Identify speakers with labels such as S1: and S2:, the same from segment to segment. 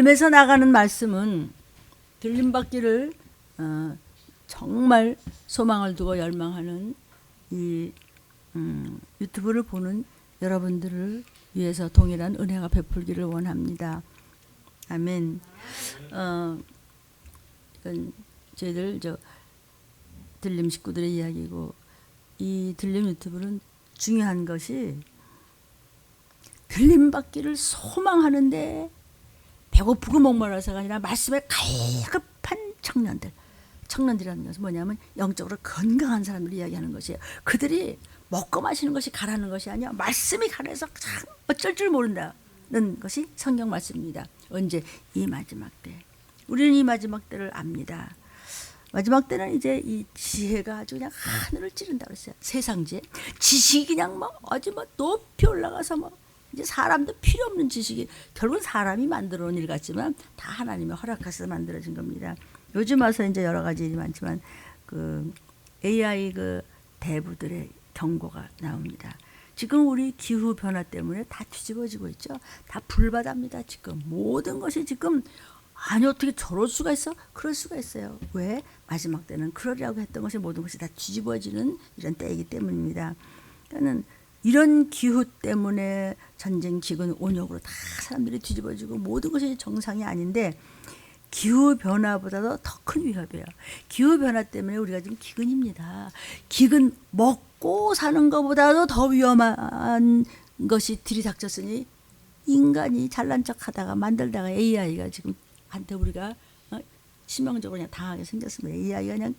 S1: 담에서 나가는 말씀은 들림받기를 정말 소망을 두고 열망하는 이 유튜브를 보는 여러분들을 위해서 동일한 은혜가 베풀기를 원합니다. 아멘. 이건 저희들 들림 식구들의 이야기고, 이 들림 유튜브는 중요한 것이 들림 받기를 소망하는데 배고프고 목말라서가 아니라 말씀에 갈급한 청년들이라는 것은 뭐냐면 영적으로 건강한 사람들을 이야기하는 것이에요. 그들이 먹고 마시는 것이 가라는 것이 아니야. 말씀이 가라서 참 어쩔 줄 모른다는 것이 성경 말씀입니다. 언제? 이 마지막 때. 우리는 이 마지막 때를 압니다. 마지막 때는 이제 이 지혜가 아주 그냥 하늘을 찌른다 그랬어요. 세상 지식이 그냥 아주 높이 올라가서 이제 사람도 필요 없는 지식이 결국은 사람이 만들어 놓은 일 같지만 다 하나님의 허락하셔서 만들어진 겁니다. 요즘 와서 이제 여러 가지 일이 많지만 그 AI 그 대부들의 경고가 나옵니다. 지금 우리 기후 변화 때문에 다 뒤집어지고 있죠. 다 불바다입니다. 지금 모든 것이 지금 아니 어떻게 저럴 수가 있어? 그럴 수가 있어요. 왜? 마지막 때는 그러려고 했던 것이 모든 것이 다 뒤집어지는 이런 때이기 때문입니다. 그러니까는 이런 기후 때문에 전쟁, 기근, 온역으로 다 사람들이 뒤집어지고 모든 것이 정상이 아닌데 기후 변화보다도 더 큰 위협이에요. 기후 변화 때문에 우리가 지금 기근입니다. 기근 먹고 사는 것보다도 더 위험한 것이 들이닥쳤으니 인간이 잘난 척하다가 만들다가 AI가 지금 한테 우리가 치명적으로 그냥 당하게 생겼습니다. AI가 그냥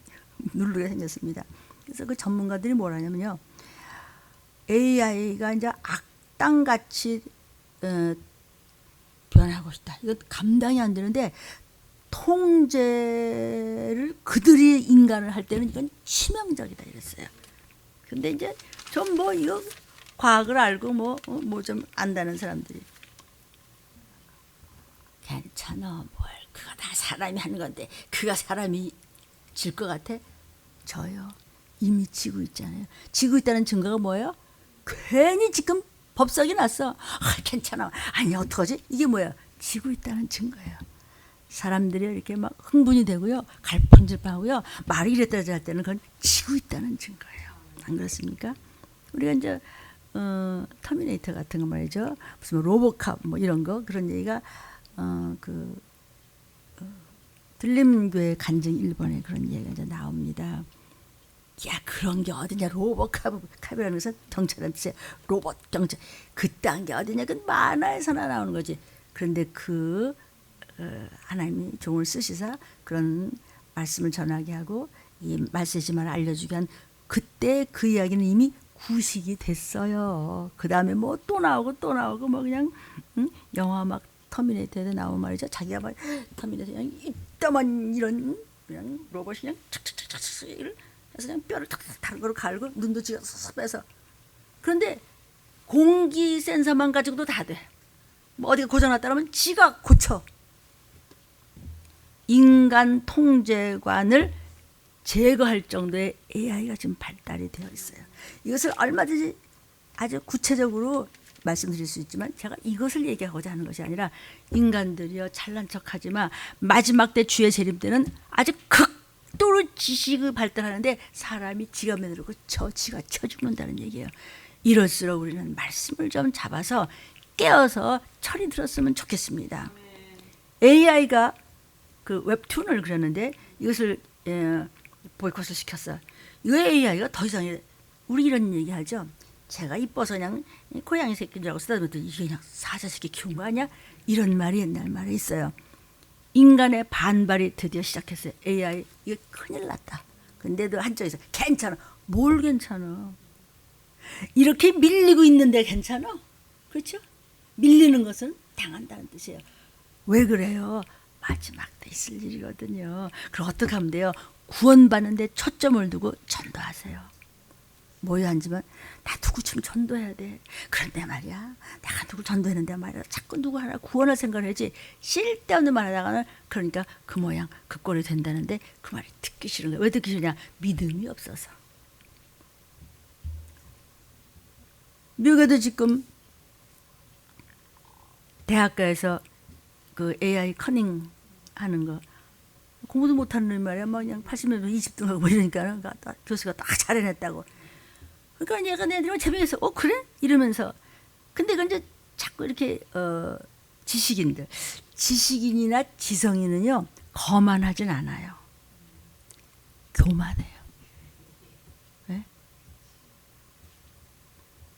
S1: 누르게 생겼습니다. 그래서 그 전문가들이 뭐라냐면요. AI가 이제 악당같이 변하고 있다. 이거 감당이 안 되는데 통제를 그들이 인간을 할 때는 이건 치명적이다 이랬어요. 근데 이제 좀 이거 과학을 알고 뭐 좀 안다는 사람들이 괜찮아 뭘 그거 다 사람이 하는 건데 그가 사람이 질 것 같아? 저요. 이미 지고 있잖아요. 지고 있다는 증거가 뭐예요? 괜히 지금 법석이 났어. 괜찮아. 아니 어떡하지? 이게 뭐야? 지고 있다는 증거예요. 사람들이 이렇게 흥분이 되고요. 갈팡질팡하고요. 말이 이랬다 저랬다 할 때는 그건 지고 있다는 증거예요. 안 그렇습니까? 우리가 이제 터미네이터 같은 거 말이죠. 무슨 로보캅 이런 거 그런 얘기가 들림교회 간증 1번에 그런 얘기가 이제 나옵니다. 야 그런 게 어디냐 로봇캅이라는 것은 경찰한테 로봇 경찰 그딴 게 어디냐 그 만화에서나 나오는 거지. 그런데 하나님이 종을 쓰시사 그런 말씀을 전하게 하고 이 말세지만 알려주게 한 그때 그 이야기는 이미 구식이 됐어요. 그 다음에 또 나오고 그냥 영화 터미네이터에 나오면 말이죠. 자기가 터미네이터 그냥 이따만 이런 그냥 로봇이 그냥 착착착착 해서 그냥 뼈를 탁탁 다른 거로 갈고 눈도 지가 쏙 빼서. 그런데 공기 센서만 가지고도 다 돼. 어디가 고장났다 그러면 지가 고쳐. 인간 통제관을 제거할 정도의 AI가 지금 발달이 되어 있어요. 이것을 얼마든지 아주 구체적으로 말씀드릴 수 있지만 제가 이것을 얘기하고자 하는 것이 아니라 인간들이여 잘난 척하지만 마지막 때 주의 재림 때는 아주 극도로 지식이 발달하는데 사람이 지가 매너르고 지가 쳐 죽는다는 얘기예요. 이럴수록 우리는 말씀을 좀 잡아서 깨어서 철이 들었으면 좋겠습니다. AI가 그 웹툰을 그렸는데 이것을 보이콧을 시켰어. 이 AI가 더 이상 우리 이런 얘기하죠. 제가 이뻐서 그냥 고양이 새끼인 줄 알고 쓰다듬었더니 이게 그냥 사자새끼 키운 거 아니야? 이런 말이 옛날 말에 있어요. 인간의 반발이 드디어 시작했어요. AI 이거 큰일 났다. 근데도 한쪽에서 괜찮아. 뭘 괜찮아? 이렇게 밀리고 있는데 괜찮아? 그렇죠? 밀리는 것은 당한다는 뜻이에요. 왜 그래요? 마지막 때 있을 일이거든요. 그럼 어떻게 하면 돼요? 구원받는데 초점을 두고 전도하세요. 뭐야 하지만 나 누구 좀 전도해야 돼. 그런데 말이야 내가 누구 전도했는데 말이야 자꾸 누구 하나 구원할 생각을 하지 쓸데없는 말 하다가는 그러니까 그 모양 그 꼴이 된다는데 그 말이 듣기 싫은 거야. 왜 듣기 싫냐? 믿음이 없어서. 미국에도 지금 대학가에서 그 AI 커닝 하는 거 공부도 못하는 놈이 말이야. 막 그냥 80점 20등 하고 이러니까 교수가 딱 잘해냈다고. 그러니까 얘가 내들이 재미있어. 그래? 이러면서. 근데 그건 이제 자꾸 이렇게 지식인이나 지성인은요 거만하진 않아요. 교만해요. 네?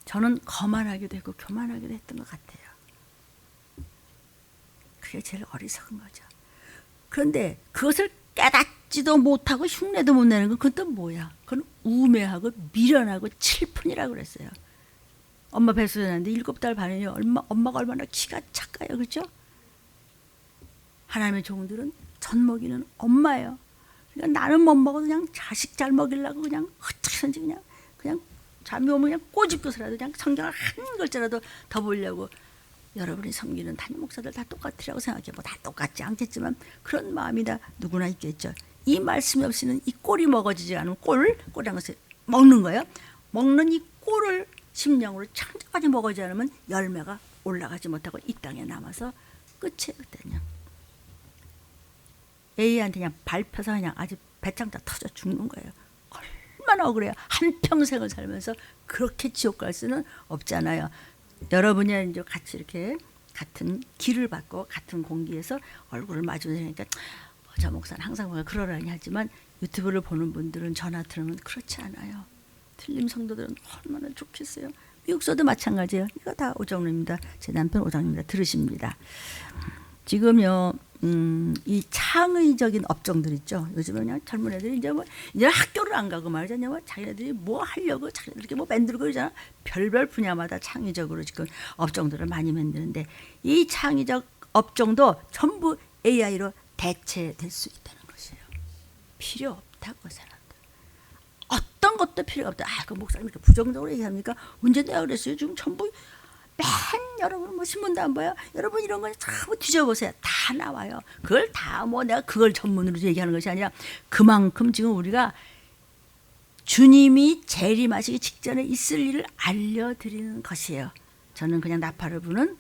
S1: 저는 거만하기도 했고 교만하기도 했던 것 같아요. 그게 제일 어리석은 거죠. 그런데 그것을 깨닫지도 못하고 흉내도 못 내는 건 그건 또 뭐야? 그건 우매하고 미련하고 칠푼이라고 그랬어요. 엄마 뱃속에 났는데 7달 반이요. 엄마가 얼마나 키가 작아요. 그렇죠? 하나님의 종들은 젖 먹이는 엄마예요. 그러니까 나는 못 먹어도 그냥 자식 잘 먹이려고 그냥 어떻게든지 그냥 잠이 오면 그냥 꼬집고서라도 그냥 성경을 한 글자라도 더 보려고. 여러분이 섬기는 담임 목사들 다 똑같으라고 생각해. 뭐 다 똑같지 않겠지만 그런 마음이 다 누구나 있겠죠. 이 말씀이 없이는 이 꼴이 먹어지지 않으면 꼴이라는 것을 먹는 거예요. 먹는 이 꼴을 심령으로 창조까지 먹어지지 않으면 열매가 올라가지 못하고 이 땅에 남아서 끝이에요. 그때는요. A한테 그냥 밟혀서 그냥 아주 배창자 터져 죽는 거예요. 얼마나 억울해요. 한평생을 살면서 그렇게 지옥 갈 수는 없잖아요. 여러분이 이제 같이 이렇게 같은 길을 받고 같은 공기에서 얼굴을 마주하니까 저 목사는 항상 뭔가 그러라니 하지만 유튜브를 보는 분들은 전화 들으면 그렇지 않아요. 틀림 성도들은 얼마나 좋겠어요. 미국서도 마찬가지예요. 이거 다 오정루입니다. 제 남편 오정루입니다. 들으십니다. 지금요. 이 창의적인 업종들 있죠. 요즘은 그냥 젊은 애들이 이제 학교를 안 가고 말이죠. 자기네들이 뭐 하려고 자기네들 이렇게 뭐 만들고 그러잖아. 별별 분야마다 창의적으로 지금 업종들을 많이 만드는데 이 창의적 업종도 전부 AI로 대체될 수 있다는 것이에요. 필요 없다고 사람들. 어떤 것도 필요가 없다. 그 목사님 이렇게 부정적으로 얘기합니까? 언제 내가 그랬어요? 지금 전부 여러분 뭐 신문도 안 봐요? 여러분 이런 거 전부 뒤져보세요. 다 나와요. 그걸 다 뭐 내가 그걸 전문으로 얘기하는 것이 아니라 그만큼 지금 우리가 주님이 재림하시기 직전에 있을 일을 알려드리는 것이에요. 저는 그냥 나팔을 부는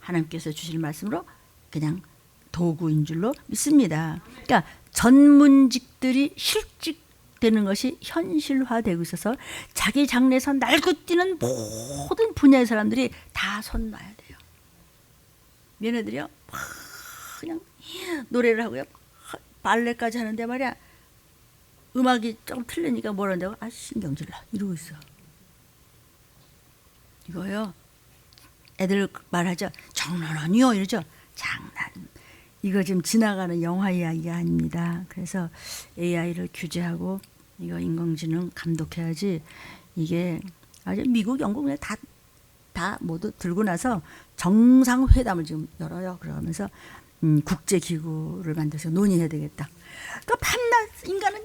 S1: 하나님께서 주실 말씀으로 그냥 도구인 줄로 믿습니다. 그러니까 전문직들이 실직되는 것이 현실화되고 있어서 자기 장래에서 날고뛰는 모든 분야의 사람들이 다 손 놔야 돼요. 얘네들이요 그냥 노래를 하고요 발레까지 하는데 말이야 음악이 좀 틀리니까 뭐라는다고 신경질나 이러고 있어. 이거요 애들 말하죠. 장난 아니요 이러죠. 장난. 이거 지금 지나가는 영화 이야기가 아닙니다. 그래서 AI를 규제하고 이거 인공지능 감독해야지. 이게 아주 미국, 영국 다 모두 들고 나서 정상회담을 지금 열어요. 그러면서 국제기구를 만들어서 논의해야 되겠다. 그러니까 판단 인간은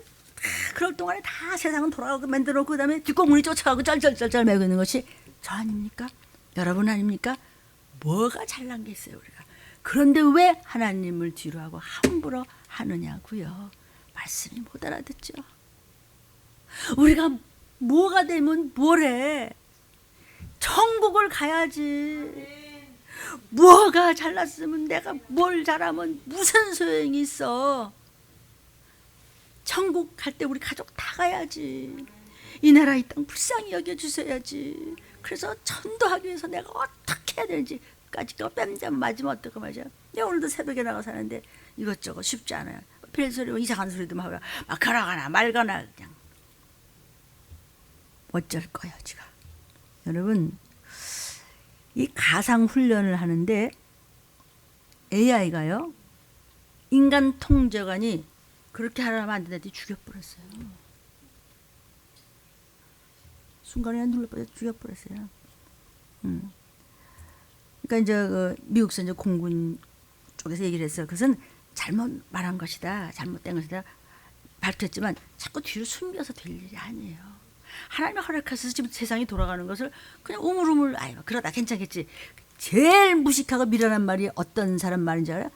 S1: 그럴 동안에 다 세상은 돌아가고 만들어놓고 그다음에 뒷공문이 쫓아가고 쩔쩔쩔쩔 매고 있는 것이 저 아닙니까? 여러분 아닙니까? 뭐가 잘난 게 있어요 우리가. 그런데 왜 하나님을 뒤로 하고 함부로 하느냐고요. 말씀이 못 알아듣죠. 우리가 뭐가 되면 뭐래. 천국을 가야지. 뭐가 잘났으면 내가 뭘 잘하면 무슨 소용이 있어. 천국 갈 때 우리 가족 다 가야지. 이 나라 이 땅 불쌍히 여겨주셔야지. 그래서 전도하기 위해서 내가 어떻게 해야 되는지까지 뺨잠 맞으면 어떡하 말이야. 내가 오늘도 새벽에 나가 사는데 이것저것 쉽지 않아요. 별소리 이상한 소리도 막 걸어가나 말거나 그냥 어쩔 거야 지가. 여러분 이 가상 훈련을 하는데 AI가요 인간 통제관이 그렇게 하려면 안 된다더니 죽여버렸어요. 순간에 눌러버려 죽여버렸어요. 그러니까 이제 미국에서 이제 공군 쪽에서 얘기를 했어요. 그것은 잘못 말한 것이다, 잘못된 것이다 밝혔지만 자꾸 뒤로 숨겨서 될 일이 아니에요. 하나님이 허락하셔서 지금 세상이 돌아가는 것을 그냥 우물우물 그러다 괜찮겠지. 제일 무식하고 미련한 말이 어떤 사람 말인지 알아요?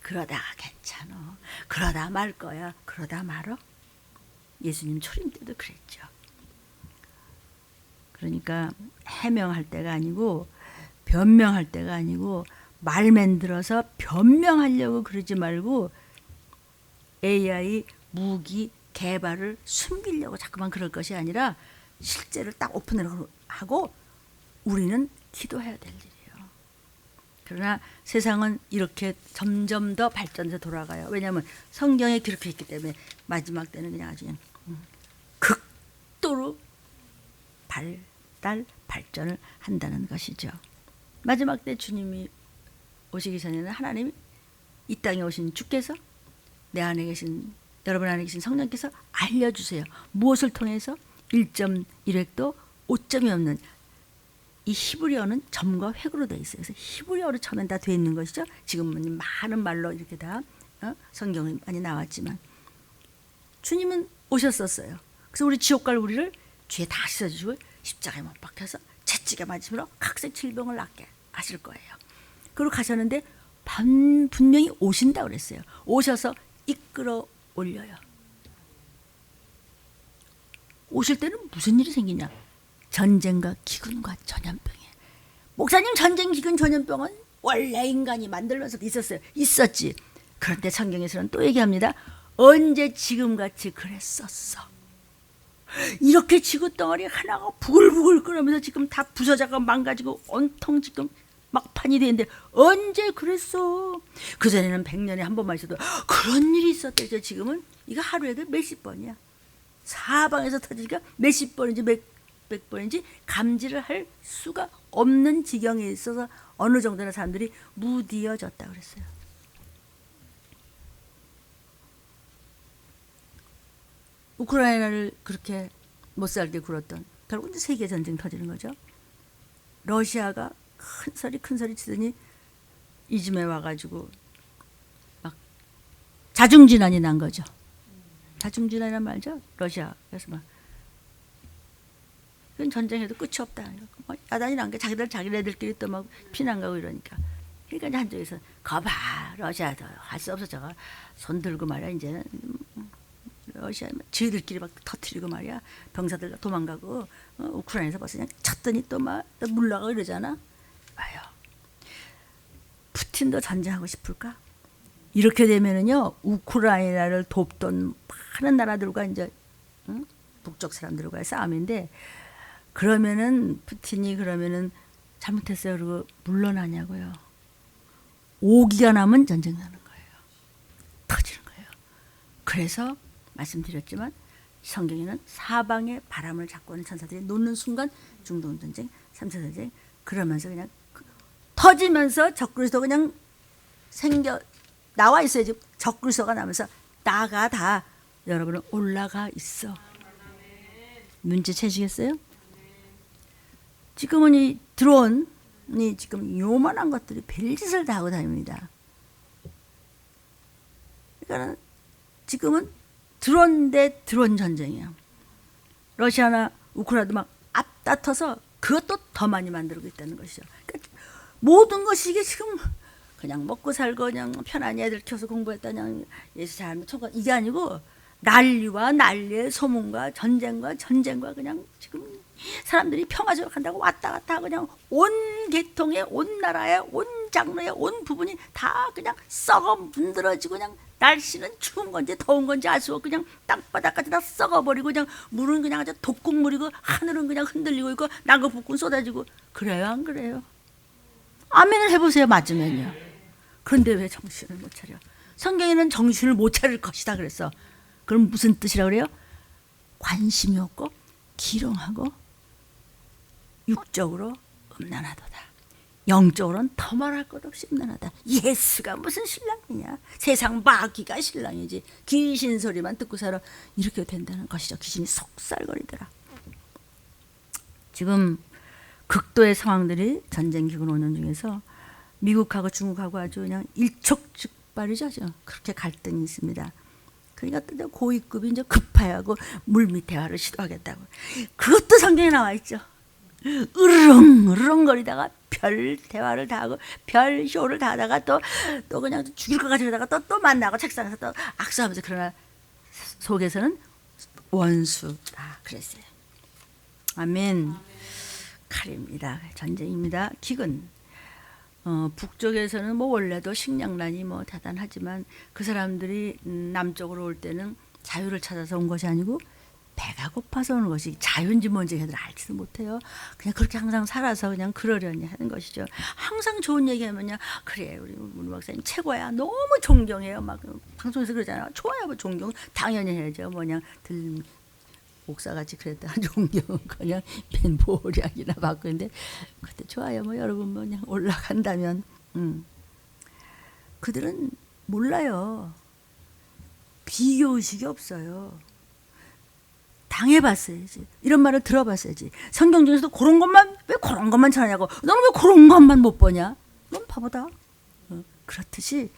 S1: 그러다가 괜찮아. 그러다 말 거야. 그러다 말어. 예수님 초림 때도 그랬죠. 그러니까 해명할 때가 아니고 변명할 때가 아니고 말 만들어서 변명하려고 그러지 말고 AI 무기 개발을 숨기려고 자꾸만 그럴 것이 아니라 실제를 딱 오픈을 하고 우리는 기도해야 될 일이에요. 그러나 세상은 이렇게 점점 더 발전해서 돌아가요. 왜냐하면 성경에 기록해 있기 때문에 마지막 때는 그냥 아주 그냥 극도로 발전을 한다는 것이죠. 마지막 때 주님이 오시기 전에는 하나님이 이 땅에 오신 주께서 내 안에 계신 여러분 안에 계신 성령께서 알려주세요. 무엇을 통해서 1.1획도 5점이 없는 이 히브리어는 점과 획으로 되어 있어요. 그래서 히브리어로 처음엔 다 되어 있는 것이죠. 지금은 많은 말로 이렇게 다 성경이 많이 나왔지만 주님은 오셨었어요. 그래서 우리 지옥 갈 우리를 죄 다 씻어주시고 십자가에 못 박혀서 채찍에 맞으므로 각색 질병을 낫게 하실 거예요. 그리고 가셨는데 분명히 오신다고 그랬어요. 오셔서 이끌어 올려요. 오실 때는 무슨 일이 생기냐? 전쟁과 기근과 전염병이. 목사님, 전쟁, 기근, 전염병은 원래 인간이 만들면서 있었어요. 있었지. 그런데 성경에서는 또 얘기합니다. 언제 지금같이 그랬었어. 이렇게 지구 덩어리 하나가 부글부글 끓으면서 지금 다 부서져가 망가지고 온통 지금 막판이 되는데 언제 그랬어? 그전에는 100년에 한 번만 있어도 그런 일이 있었대죠. 지금은 이거 하루에도 몇십 번이야. 사방에서 터지니까 몇십 번인지 몇백 번인지 감지를 할 수가 없는 지경에 있어서 어느 정도나 사람들이 무디어졌다 그랬어요. 우크라이나를 그렇게 못 살게 굴었던 결국 세계 전쟁 터지는 거죠. 러시아가 큰 소리 치더니 이즘에 와가지고 막 자중진환이 난 거죠. 자중진환이란 말죠. 러시아에서 막 그건 전쟁에도 끝이 없다. 야단이 난 게 자기네들끼리 또 막 피난 가고 이러니까. 그러니까 한쪽에서 거봐 러시아도 할 수 없어 저거 손 들고 말이야 이제는 러시아 지들끼리 막 터트리고 말이야 병사들 도망가고 우크라이나에서 벌써 그냥 쳤더니 또 막 물러가고 이러잖아. 봐요. 푸틴도 전쟁하고 싶을까? 이렇게 되면은요 우크라이나를 돕던 많은 나라들과 이제 북쪽 사람들과의 싸움인데 그러면은 푸틴이 그러면은 잘못했어요 그리고 물러나냐고요. 5기가 남은 전쟁 나는 거예요. 터지는 거예요. 그래서 말씀드렸지만 성경에는 사방의 바람을 잡고 오는 천사들이 놓는 순간 중동 전쟁, 3차 전쟁 그러면서 그냥 터지면서 적그리스도 그냥 나와 있어야지. 적그리스도가 나면서 나가 다 여러분은 올라가 있어. 눈치채시겠어요? 지금은 이 드론이 지금 요만한 것들이 별짓을 다 하고 다닙니다. 그러니까 지금은 드론 대 드론 전쟁이야. 러시아나 우크라이나도 막 앞다퉈서 그것도 더 많이 만들고 있다는 것이죠. 그러니까 모든 것이 이게 지금 그냥 먹고 살고 그냥 편안히 애들 키워서 공부했다 그냥 예수 잘하면 총각 이게 아니고 난리와 난리의 소문과 전쟁과 그냥 지금 사람들이 평화적으로 간다고 왔다 갔다 하고 그냥 온 계통의 온 나라의 온 장르의 온 부분이 다 그냥 썩어 문드러지고 그냥 날씨는 추운 건지 더운 건지 알 수 없고 그냥 땅바닥까지 다 썩어버리고 그냥 물은 그냥 아주 독국물이고 하늘은 그냥 흔들리고 있고 난거북군 쏟아지고 그래요 안 그래요? 아멘을 해보세요. 맞으면요. 그런데 왜 정신을 못 차려? 성경에는 정신을 못 차릴 것이다 그랬어. 그럼 무슨 뜻이라고 그래요? 관심이 없고 기렁하고 육적으로 음란하도다. 영적으로는 더 말할 것 없이 음란하다. 예수가 무슨 신랑이냐? 세상 마귀가 신랑이지. 귀신 소리만 듣고 살아. 이렇게 된다는 것이죠. 귀신이 속살거리더라. 지금 극도의 상황들이 전쟁 기근 오는 중에서 미국하고 중국하고 아주 그냥 일촉즉발이죠. 그렇게 갈등이 있습니다. 그러니까 또 고위급이 이제 급하고 물밑 대화를 시도하겠다고. 그것도 성경에 나와 있죠. 으르렁거리다가 별 대화를 다 하고 별 쇼를 다 하다가 또 그냥 죽일 것 같이 그러다가 또 만나고 책상에서 또 악수하면서 그러나 속에서는 원수다 그랬어요. 아멘. 칼입니다. 전쟁입니다. 기근. 북쪽에서는 뭐 원래도 식량난이 뭐 대단하지만 그 사람들이 남쪽으로 올 때는 자유를 찾아서 온 것이 아니고 배가 고파서 오는 것이 자유인지 뭔지 걔들 알지도 못해요. 그냥 그렇게 항상 살아서 그냥 그러려니 하는 것이죠. 항상 좋은 얘기하면요. 그래 우리 문 박사님 최고야. 너무 존경해요. 막 방송에서 그러잖아요. 좋아요. 뭐 존경 당연히 해야죠. 뭐냐 목사같이 그랬다가 존경은 그냥 벤보량이나 받고 있는데 그때 좋아요. 뭐 여러분 뭐 그냥 올라간다면 그들은 몰라요. 비교의식이 없어요. 당해봤어야지. 이런 말을 들어봤어야지. 성경 중에서도 그런 것만 왜 그런 것만 전하냐고. 너는 왜 그런 것만 못 보냐? 넌 바보다. 그렇듯이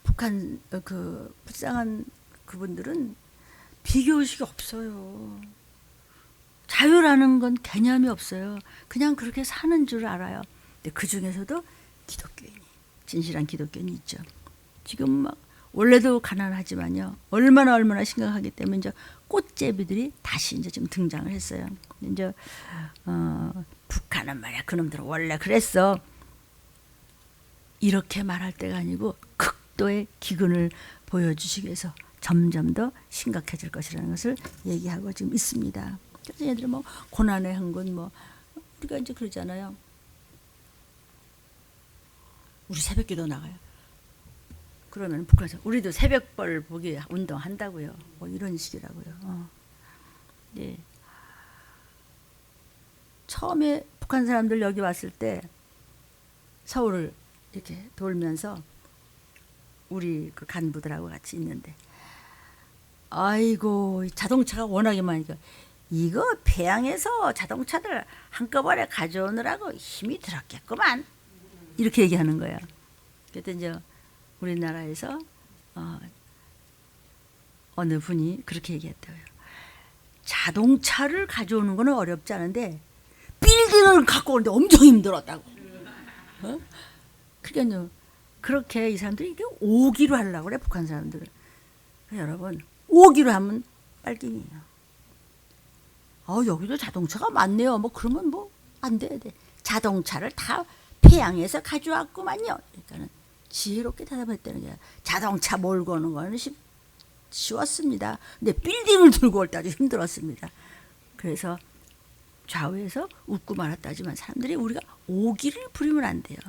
S1: 북한 그 불쌍한 그분들은 비교의식이 없어요. 자유라는 건 개념이 없어요. 그냥 그렇게 사는 줄 알아요. 근데 그 중에서도 기독교인이 진실한 기독교인이 있죠. 지금 막 원래도 가난하지만요. 얼마나 심각하기 때문에 이제 꽃제비들이 다시 이제 좀 등장을 했어요. 이제 북한은 말이야 그놈들은 원래 그랬어. 이렇게 말할 때가 아니고 극도의 기근을 보여주시기 위해서 점점 더 심각해질 것이라는 것을 얘기하고 지금 있습니다. 그래서 얘들은 뭐 고난의 행군 뭐 우리가 이제 그러잖아요. 우리 새벽기도 나가요. 그러면 북한에서 우리도 새벽벌 보기 운동한다고요. 뭐 이런 식이라고요. 네. 처음에 북한 사람들 여기 왔을 때 서울을 이렇게 돌면서 우리 그 간부들하고 같이 있는데 아이고 자동차가 워낙에 많으니까 이거 폐양에서 자동차들 한꺼번에 가져오느라고 힘이 들었겠구만 이렇게 얘기하는 거야. 그때 이제 우리나라에서 어느 분이 그렇게 얘기했대요. 자동차를 가져오는 거는 어렵지 않은데 빌딩을 갖고 오는데 엄청 힘들었다고. 그러니까 그렇게 이 사람들이 이게 오기로 하려고 그래 북한 사람들은. 여러분 오기로 하면 빨갱이에요. 여기도 자동차가 많네요. 뭐 그러면 뭐 안 돼야 돼. 자동차를 다 폐양에서 가져왔구만요. 그러니까는 지혜롭게 대답했다는 게 자동차 몰고 오는 거는 쉬웠습니다. 근데 빌딩을 들고 올 때도 힘들었습니다. 그래서 좌우에서 웃고 말았다지만 사람들이 우리가 오기를 부리면 안 돼요.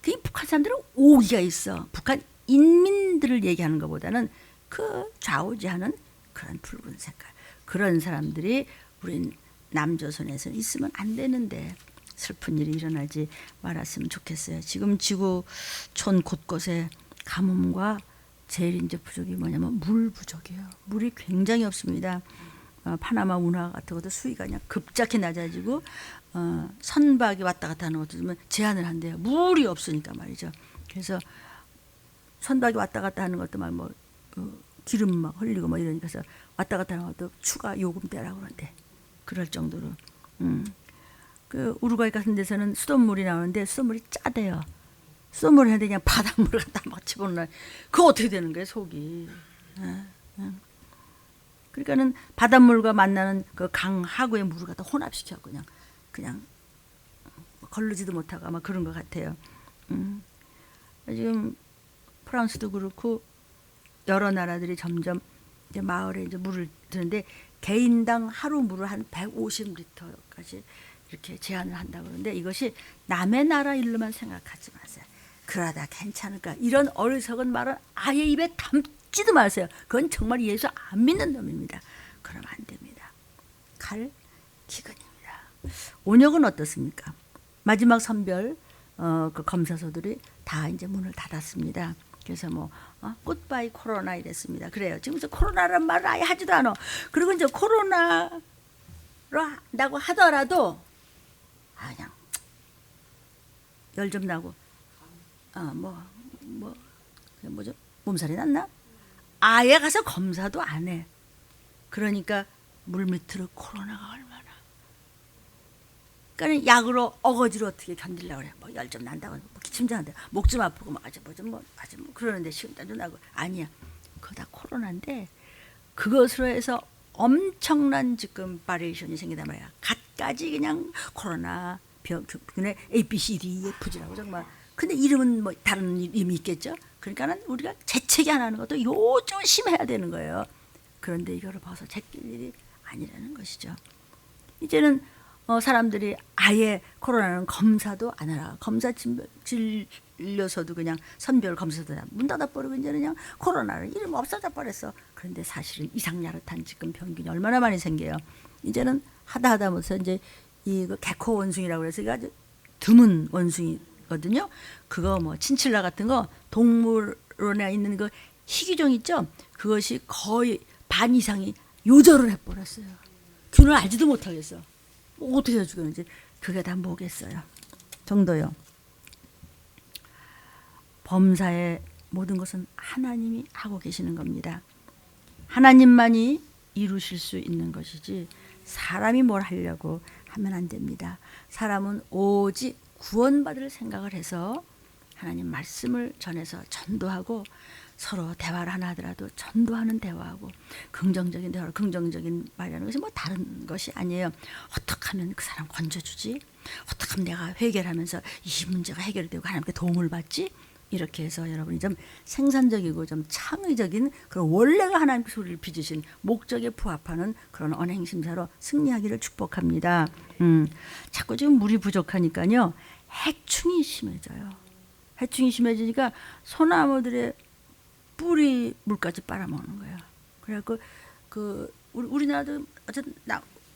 S1: 그 북한 사람들은 오기가 있어. 북한 인민들을 얘기하는 것보다는 그 좌우지하는 그런 붉은 색깔. 그런 사람들이 우린 남조선에서 있으면 안 되는데 슬픈 일이 일어나지 말았으면 좋겠어요. 지금 지구촌 곳곳에 가뭄과 제일 이제 부족이 뭐냐면 물 부족이에요. 물이 굉장히 없습니다. 파나마 운하 같은 것도 수위가 그냥 급작히 낮아지고 선박이 왔다 갔다 하는 것도 좀 제한을 한대요. 물이 없으니까 말이죠. 그래서 선박이 왔다 갔다 하는 것도 막 뭐 기름 막 흘리고 뭐 이러니까 왔다 갔다 하는 것도 추가 요금 떼라고 그러는데 그럴 정도로 그 우루과이 같은 데서는 수돗물이 나오는데 수돗물이 짜대요. 수돗물을 했는데 그냥 바닷물 갖다 막 집어넣어. 그거 어떻게 되는 거예요 속이. 그러니까는 바닷물과 만나는 그 강 하구의 물을 갖다 혼합시켜 그냥 걸르지도 못하고 아마 그런 것 같아요. 지금 프랑스도 그렇고 여러 나라들이 점점 이제 마을에 이제 물을 드는데 개인당 하루 물을 한 150리터까지 이렇게 제한을 한다고 그러는데 이것이 남의 나라 일로만 생각하지 마세요. 그러다 괜찮을까? 이런 어리석은 말은 아예 입에 담지도 마세요. 그건 정말 예수 안 믿는 놈입니다. 그러면 안 됩니다. 갈 기근입니다. 온역은 어떻습니까? 마지막 선별 그 검사소들이 다 이제 문을 닫았습니다. 그래서 뭐 굿바이 코로나 이랬습니다. 그래요. 지금서 코로나란 말을 아예 하지도 않아. 그리고 이제 코로나로 한다고 하더라도 그냥 열 좀 나고 뭐죠? 몸살이 났나? 아예 가서 검사도 안 해. 그러니까 물밑으로 코로나가 얼마나. 그러니까 약으로 어거지로 어떻게 견디려고 그래. 뭐 열 좀 난다고 뭐 기침자한테 목 좀 아프고 막 뭐 그러는데 식은땀도 나고 아니야. 그거 다 코로나인데 그것으로 해서 엄청난 지금 바리에이션이 생기단 말이야. 갖가지 그냥 코로나 병균의 A, B, C, D, E, F지라고 정말 근데 이름은 뭐 다른 이름이 있겠죠. 그러니까는 우리가 재채기 안 하는 것도 요조심해야 되는 거예요. 그런데 이거를 벗어 제낄 일이 아니라는 것이죠. 이제는 사람들이 아예 코로나는 검사도 안 하라. 검사 질려서도 그냥 선별 검사도 문 닫아버리고 이제는 그냥 코로나를 이름 없어져 버렸어. 그런데 사실은 이상야릇한 지금 병균이 얼마나 많이 생겨요. 이제는 하다 못해서 이제 이 개코 원숭이라고 해서 아주 드문 원숭이거든요. 그거 뭐 친칠라 같은 거 동물원에 있는 그 희귀종 있죠. 그것이 거의 반 이상이 요절을 해버렸어요. 균을 알지도 못하겠어. 뭐 어떻게 해서 죽였는지 그게 다 뭐겠어요. 정도요. 범사의 모든 것은 하나님이 하고 계시는 겁니다. 하나님만이 이루실 수 있는 것이지 사람이 뭘 하려고 하면 안 됩니다. 사람은 오직 구원받을 생각을 해서 하나님 말씀을 전해서 전도하고 서로 대화를 하나 하더라도 전도하는 대화하고 긍정적인 대화로 긍정적인 말이라는 것이 뭐 다른 것이 아니에요. 어떻게 하면 그 사람 건져주지? 어떻게 하면 내가 회개하면서 이 문제가 해결되고 하나님께 도움을 받지? 이렇게 해서 여러분이 좀 생산적이고 좀 창의적인 그런 원래가 하나님께 소리를 빚으신 목적에 부합하는 그런 언행심사로 승리하기를 축복합니다. 자꾸 지금 물이 부족하니까요. 해충이 심해져요. 해충이 심해지니까 소나무들의 뿌리 물까지 빨아먹는 거예요. 그래갖고 우리나라도 어쨌든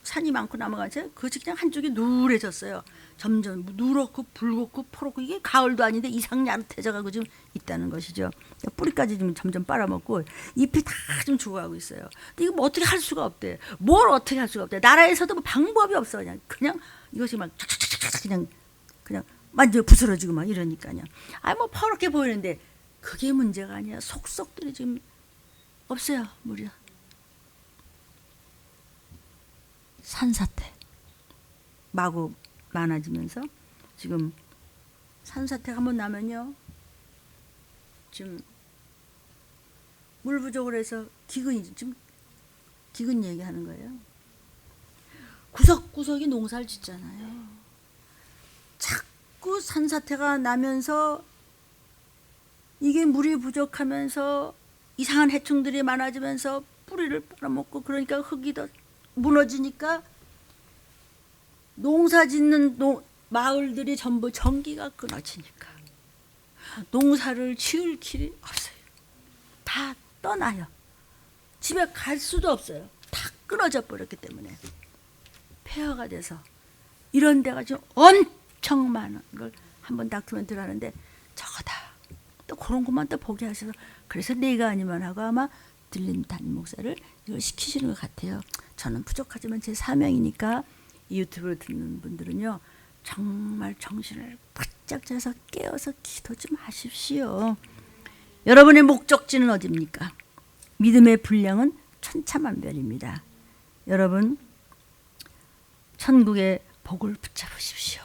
S1: 산이 많고 나무가 많죠. 그것이 그냥 한쪽이 누래졌어요. 점점 누렇고 붉고 포렇고 이게 가을도 아닌데 이상 야릇해져가고 지금 있다는 것이죠. 뿌리까지 지금 점점 빨아먹고 ip이 다 좀 죽어가고 있어요. 근데 이거 뭐 어떻게 할 수가 없대. 뭘 어떻게 할 수가 없대. 나라에서도 뭐 방법이 없어. 그냥 이것이 막 그냥 완전 부스러지고 막 이러니까요. 뭐 퍼렇게 보이는데 그게 문제가 아니야. 속속들이 지금 없어요. 물이. 산사태 마구 많아지면서 지금 산사태 한번 나면요. 지금 물 부족을 해서 지금 기근 얘기하는 거예요. 구석구석이 농사를 짓잖아요. 자꾸 산사태가 나면서 이게 물이 부족하면서 이상한 해충들이 많아지면서 뿌리를 빨아먹고 그러니까 흙이 더 무너지니까 농사 짓는 마을들이 전부 전기가 끊어지니까 농사를 지을 길이 없어요. 다 떠나요. 집에 갈 수도 없어요. 다 끊어져 버렸기 때문에 폐허가 돼서 이런 데가 지금 엄청 많은 걸 한번 다큐멘터리를 하는데 저거다. 또 그런 것만 또 보게 하셔서 그래서 내가 아니면 하고 아마 들림 담임 목사를 이걸 시키시는 것 같아요. 저는 부족하지만 제 사명이니까 이 유튜브를 듣는 분들은요. 정말 정신을 바짝 차서 깨어서 기도 좀 하십시오. 여러분의 목적지는 어디입니까? 믿음의 분량은 천차만별입니다. 여러분 천국의 복을 붙잡으십시오.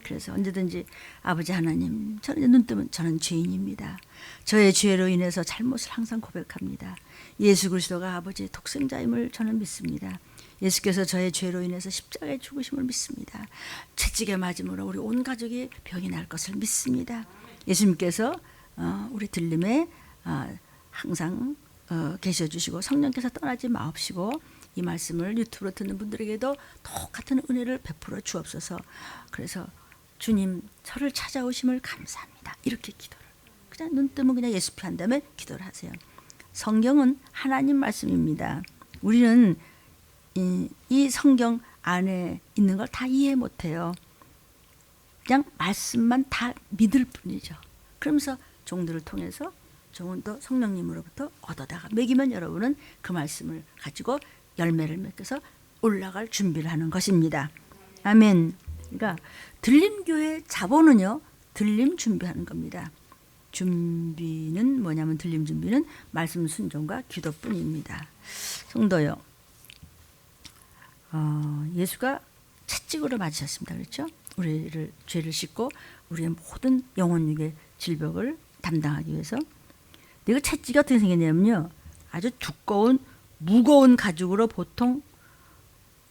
S1: 그래서 언제든지 아버지 하나님, 저는 눈 뜨면 저는 죄인입니다. 저의 죄로 인해서 잘못을 항상 고백합니다. 예수 그리스도가 아버지의 독생자임을 저는 믿습니다. 예수께서 저의 죄로 인해서 십자가에 죽으심을 믿습니다. 채찍에 맞음으로 우리 온 가족이 병이 날 것을 믿습니다. 예수님께서 우리 들림에 항상 계셔주시고 성령께서 떠나지 마옵시고 이 말씀을 유튜브로 듣는 분들에게도 똑같은 은혜를 베풀어 주옵소서. 그래서 주님 저를 찾아오심을 감사합니다. 이렇게 기도를 그냥 눈 뜨면 그냥 예수 피한 다음에 기도를 하세요. 성경은 하나님 말씀입니다. 우리는 이 성경 안에 있는 걸 다 이해 못해요. 그냥 말씀만 다 믿을 뿐이죠. 그러면서 종들을 통해서 종은 성령님으로부터 얻어다가 먹이면 여러분은 그 말씀을 가지고 열매를 맺어서 올라갈 준비를 하는 것입니다. 아멘. 그러니까 들림교회 자본은요. 들림 준비하는 겁니다. 준비는 뭐냐면 들림 준비는 말씀 순종과 기도뿐입니다. 성도요. 예수가 채찍으로 맞으셨습니다. 그렇죠? 우리를 죄를 씻고 우리의 모든 영혼육의 질병을 담당하기 위해서. 근데 그 채찍이 어떻게 생겼냐면요. 아주 두꺼운 무거운 가죽으로 보통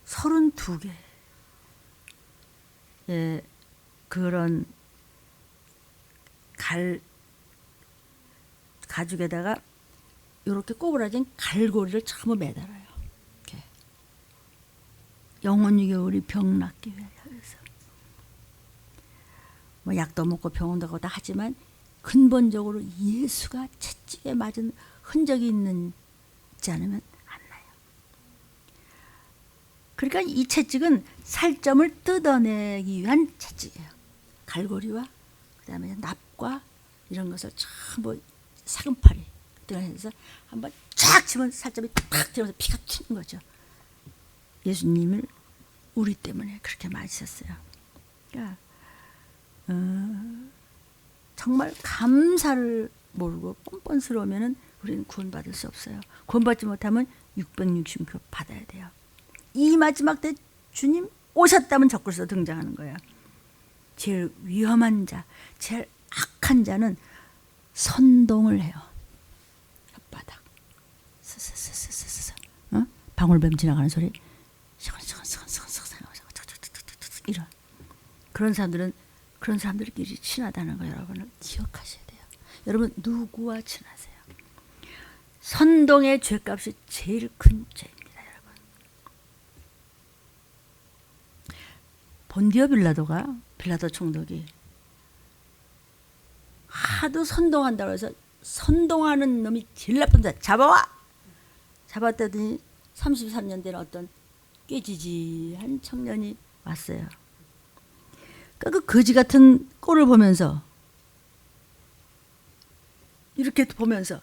S1: 32개 그런 가죽에다가 이렇게 꼬부라진 갈고리를 전부 매달아요. 이렇게. 영혼이 우리 병 낫기 위하여. 그래서 뭐 약도 먹고 병원도 가고 다 하지만 근본적으로 예수가 채찍에 맞은 흔적이 있지 않으면 안 나요. 그러니까 이 채찍은 살점을 뜯어내기 위한 채찍이에요. 갈고리와 그다음에 납과 이런 것을 전부 사금팔이 해서 한번 쫙 치면 살점이 탁 들어서 피가 튀는 거죠. 예수님을 우리 때문에 그렇게 맞으셨어요. 그러니까 정말 감사를 모르고 뻔뻔스러우면 우리는 구원받을 수 없어요. 구원받지 못하면 660표 받아야 돼요. 이 마지막 때 주님 오셨다면 적글서 등장하는 거예요. 제일 위험한 자, 제일 악한 자는 선동을 해요. 혓바닥 스스스스스스 방울뱀 지나가는 소리 이런 그런 사람들끼리 친하다는 거 여러분은 기억하셔야 돼요. 여러분 누구와 친하세요? 선동의 죄값이 제일 큰 죄입니다, 여러분. 본디오 빌라도 총독이 하도 선동한다고 해서 선동하는 놈이 제일 나쁜 자 잡아와! 잡았더니 33년 된 어떤 꾀지지한 청년이 왔어요. 그 거지 같은 꼴을 보면서 이렇게 보면서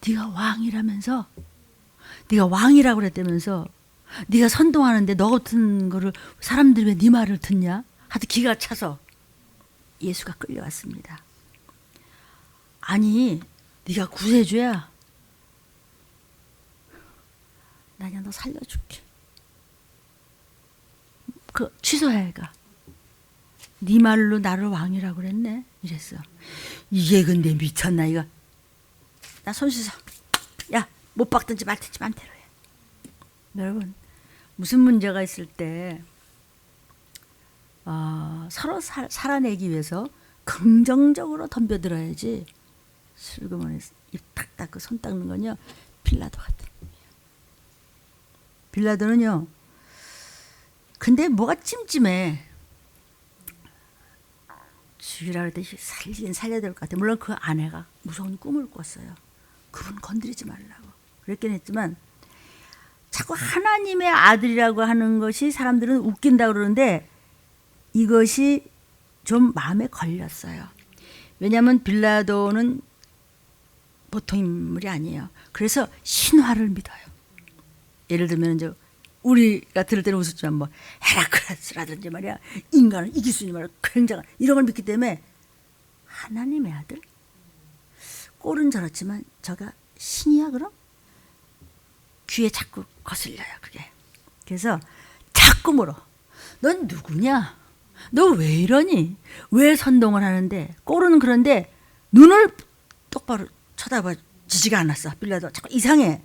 S1: 네가 왕이라면서 네가 왕이라고 그랬다면서 네가 선동하는데 너 같은 거를 사람들이 왜 네 말을 듣냐? 하도 기가 차서 예수가 끌려왔습니다. 아니 네가 구세주야. 나냐 너 살려줄게. 그 취소해 가. 네 말로 나를 왕이라고 그랬네. 이랬어. 이게 근데 미쳤나 이거. 나 손 씻어. 야 못 박든지 말든지 맘대로 해. 여러분 무슨 문제가 있을 때 서로 살아내기 위해서 긍정적으로 덤벼들어야지. 슬그머니 입 탁 닦고 손 닦는 건요 빌라도 같은 놈이에요. 빌라도는요 근데 뭐가 찜찜해. 죽이라 그랬더니 살긴 살려야 될 것 같아. 물론 그 아내가 무서운 꿈을 꿨어요. 그분 건드리지 말라고 그랬긴 했지만 자꾸 하나님의 아들이라고 하는 것이 사람들은 웃긴다고 그러는데 이것이 좀 마음에 걸렸어요. 왜냐하면 빌라도는 보통 인물이 아니에요. 그래서 신화를 믿어요. 예를 들면 이제 우리가 들을 때는 웃었지만 뭐 헤라클레스라든지 말이야 인간을 이길 수 있는 말이야 굉장한 이런 걸 믿기 때문에 하나님의 아들? 꼴은 저렇지만 저가 신이야 그럼? 귀에 자꾸 거슬려요 그게. 그래서 자꾸 물어. 넌 누구냐? 너 왜 이러니? 왜 선동을 하는데? 꼴은 그런데 눈을 똑바로 쳐다보지지가 않았어. 빌라도 자꾸 이상해.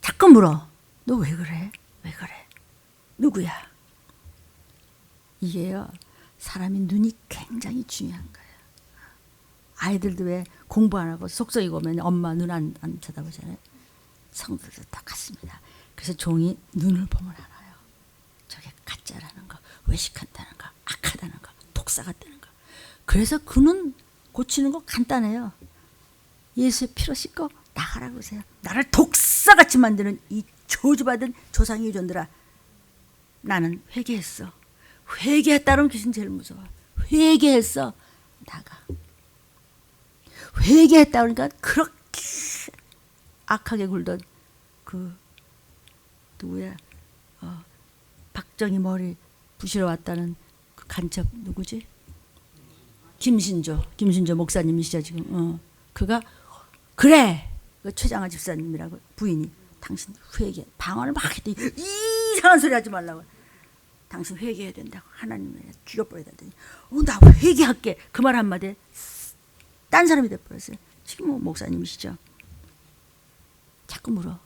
S1: 자꾸 물어. 너 왜 그래? 왜 그래? 누구야? 이게요 사람이 눈이 굉장히 중요한 거예요. 아이들도 왜 공부 안 하고 속썩이고 오면 엄마 눈 안 쳐다보잖아요. 성도도 똑같습니다. 그래서 종이 눈을 보면 알아요. 저게 가짜라는 거, 외식한다는 거, 악하다는 거, 독사 같다는 거. 그래서 그 눈 고치는 거 간단해요. 예수의 피로 씻고 나가라고 하세요. 나를 독사같이 만드는 이 저주받은 조상의 유전들아, 나는 회개했어. 회개했다는 귀신 제일 무서워. 회개했어. 나가. 회개했다 그러니까 그렇게 악하게 굴던 그 누구야? 박정희 머리 부시러 왔다는 그 간첩 누구지? 김신조 목사님이시죠 지금. 그가 그래. 그 최장하 집사님이라고 부인이 당신 회개 방언을 막 했더니 이상한 소리 하지 말라고. 당신 회개해야 된다고 하나님이 죽여버려야 된다니. 나 회개할게. 그 말 한마디에 딴 사람이 돼버렸어요. 지금 뭐 목사님이시죠. 자꾸 물어.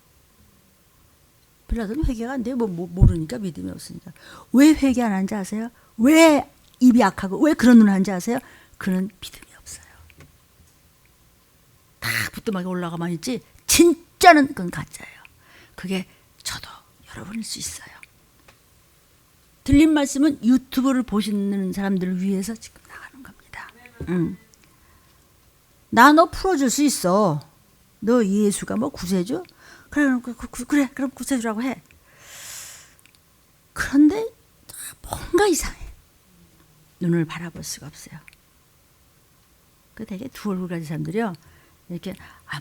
S1: 빌라도는 회개가 안 돼요. 모르니까 믿음이 없으니까. 왜 회개 안 하는지 아세요? 왜 입이 악하고 왜 그런 눈을 하는지 아세요? 그는 믿음이 없어요. 다 부뚜막에 올라가만 있지 진짜는 그건 가짜예요. 그게 저도 여러분일 수 있어요. 들린 말씀은 유튜브를 보시는 사람들을 위해서 지금 나가는 겁니다. 나 너 풀어줄 수 있어. 너 예수가 뭐 구세주? 그래, 그래 그럼 구세주라고 해. 그런데 뭔가 이상해. 눈을 바라볼 수가 없어요. 그 되게 두 얼굴 가진 사람들이요. 이렇게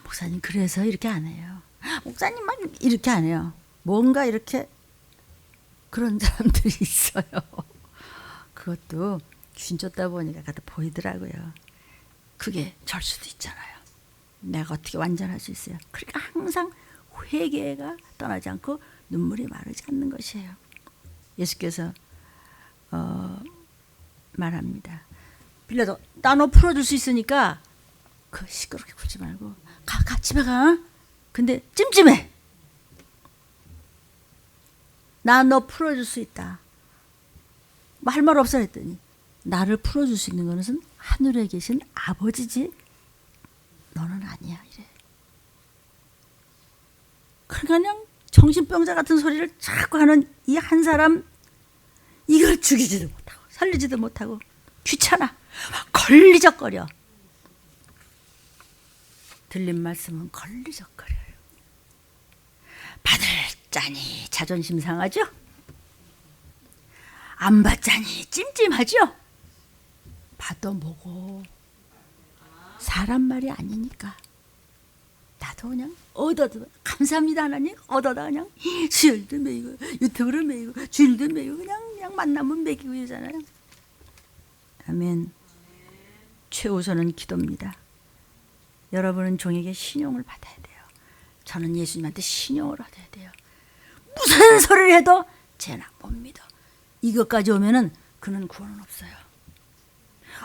S1: 목사님 그래서 이렇게 안 해요. 목사님 막 이렇게 안 해요. 뭔가 이렇게 그런 사람들이 있어요. 그것도 귀신 쫓다 보니까 가다 보이더라고요. 그게 절 수도 있잖아요. 내가 어떻게 완전할 수 있어요. 그러니까 항상 회개가 떠나지 않고 눈물이 마르지 않는 것이에요. 예수께서 말합니다. 빌라도 나 너 풀어줄 수 있으니까 그 시끄럽게 굴지 말고 가 집에 가. 근데 찜찜해. 나 너 풀어줄 수 있다. 뭐 할 말 없어 했더니 나를 풀어줄 수 있는 것은 하늘에 계신 아버지지 너는 아니야 이래. 그냥 정신병자 같은 소리를 자꾸 하는 이 한 사람, 이걸 죽이지도 못하고 살리지도 못하고 귀찮아 걸리적거려. 들린 말씀은 걸리적거려요. 받을 자니 자존심 상하죠? 안 받자니 찜찜하죠? 받도 뭐고 사람 말이 아니니까 나도 그냥 얻어도 감사합니다 하나님 얻어다 그냥 수요일도 매이고 유튜브를 매이고 주일도 매이고 그냥 만나면 매기고 이러잖아요. 아멘. 최우선은 기도입니다. 여러분은 종에게 신용을 받아야 돼요. 저는 예수님한테 신용을 얻어야 돼요. 무슨 소리를 해도 쟤는 못 믿어. 이것까지 오면은 그는 구원은 없어요.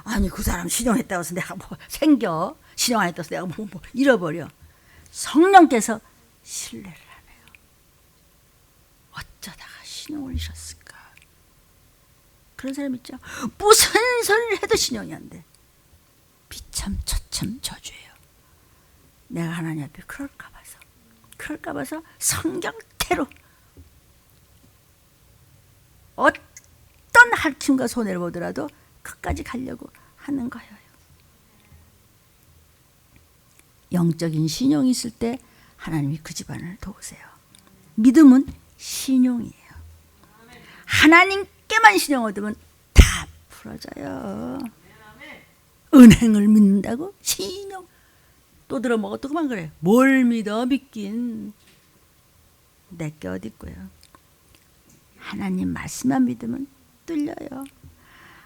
S1: 아니 그 사람 신용했다고 해서 내가 뭐 생겨. 신용 안 했다고 해서 내가 뭐 잃어버려. 성령께서 신뢰를 하네요. 어쩌다가 신용을 잃었을까. 그런 사람 있죠. 무슨 소리를 해도 신용이 안 돼. 비참 처참 저주예요. 내가 하나님 앞에 그럴까 봐서 성경대로 어떤 할퀴과 손해를 보더라도 끝까지 가려고 하는 거예요. 영적인 신용이 있을 때 하나님이 그 집안을 도우세요. 믿음은 신용이에요. 하나님께만 신용 얻으면 다 풀어져요. 은행을 믿는다고 신용 또 들어먹어 또 그만 그래. 뭘 믿어 믿긴. 내게 어디 있고요. 하나님 말씀만 믿으면 뚫려요.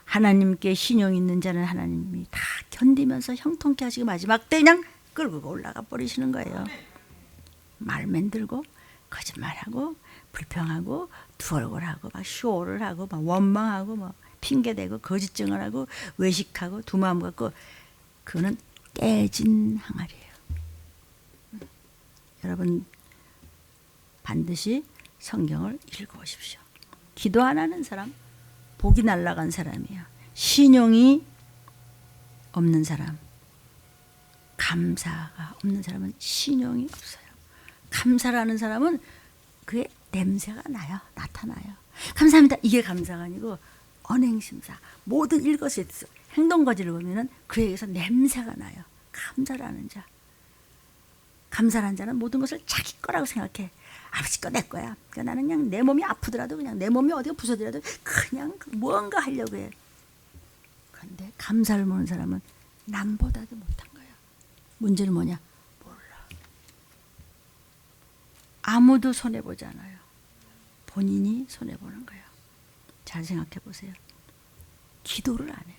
S1: 하나님께 신용 있는 자는 하나님이 다 견디면서 형통케 하시고 마지막 때 그냥 끌고 올라가 버리시는 거예요. 말 만들고 거짓말하고 불평하고 두 얼굴하고 막 쇼를 하고 막 원망하고 막 핑계대고 거짓증을 하고 외식하고 두 마음 갖고 그거는 깨진 항아리예요. 여러분 반드시 성경을 읽어보십시오. 기도 안 하는 사람 복이 날아간 사람이에요. 신용이 없는 사람, 감사가 없는 사람은 신용이 없어요. 감사라는 사람은 그의 냄새가 나요. 나타나요. 감사합니다. 이게 감사가 아니고 언행심사, 모든 일거수일투족 행동거지를 보면은 그에게서 냄새가 나요. 감사라는 자. 감사라는 자는 모든 것을 자기 거라고 생각해. 아버지 거 내 거야. 그러니까 나는 그냥 내 몸이 아프더라도 그냥 내 몸이 어디가 부서지더라도 그냥 무언가 하려고 해. 그런데 감사를 모르는 사람은 남보다도 못한 거야. 문제는 뭐냐? 몰라. 아무도 손해보지 않아요. 본인이 손해보는 거예요. 잘 생각해 보세요. 기도를 안 해요.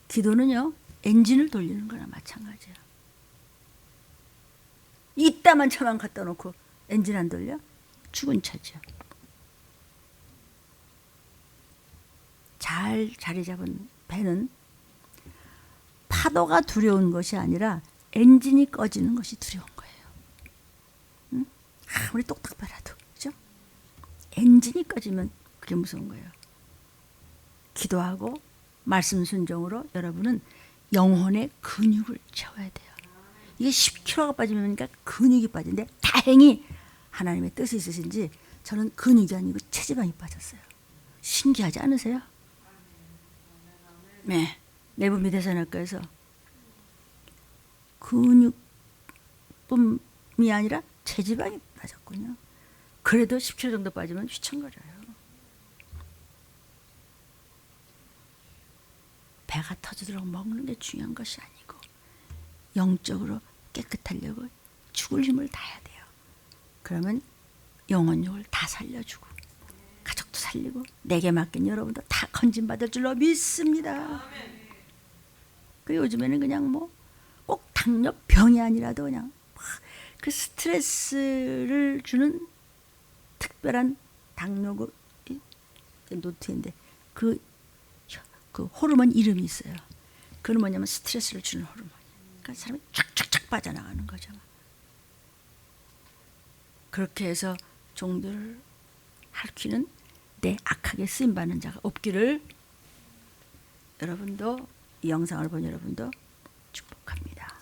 S1: 기도는요. 엔진을 돌리는 거나 마찬가지예요. 이따만 차만 갖다 놓고 엔진 안 돌려? 죽은 차죠. 잘 자리 잡은 배는 파도가 두려운 것이 아니라 엔진이 꺼지는 것이 두려운 거예요. 응? 아무리 똑딱해라도, 그죠? 엔진이 꺼지면 그게 무서운 거예요. 기도하고 말씀 순종으로 여러분은 영혼의 근육을 채워야 돼요. 이게 10kg가 빠지면 근육이 빠진데 다행히 하나님의 뜻이 있으신지 저는 근육이 아니고 체지방이 빠졌어요. 신기하지 않으세요? 네. 내부 미대산학과에서 근육뿐이 아니라 체지방이 빠졌군요. 그래도 10kg 정도 빠지면 휘청거려요. 배가 터지도록 먹는 게 중요한 것이 아니고 영적으로 깨끗하려고 죽을 힘을 다해야 돼요. 그러면 영혼육을 다 살려주고 가족도 살리고 내게 맡긴 여러분도 다 건진받을 줄로 믿습니다. 그 요즘에는 그냥 뭐 꼭 당뇨병이 아니라도 그냥 그 스트레스를 주는 특별한 당뇨고 노트인데 그 호르몬 이름이 있어요. 그건 뭐냐면 스트레스를 주는 호르몬. 그러니까 사람이 쫙쫙쫙 빠져나가는 거죠. 그렇게 해서 종들을 핥기는 내 악하게 쓰임받는 자가 없기를 여러분도 이 영상을 본 여러분도 축복합니다.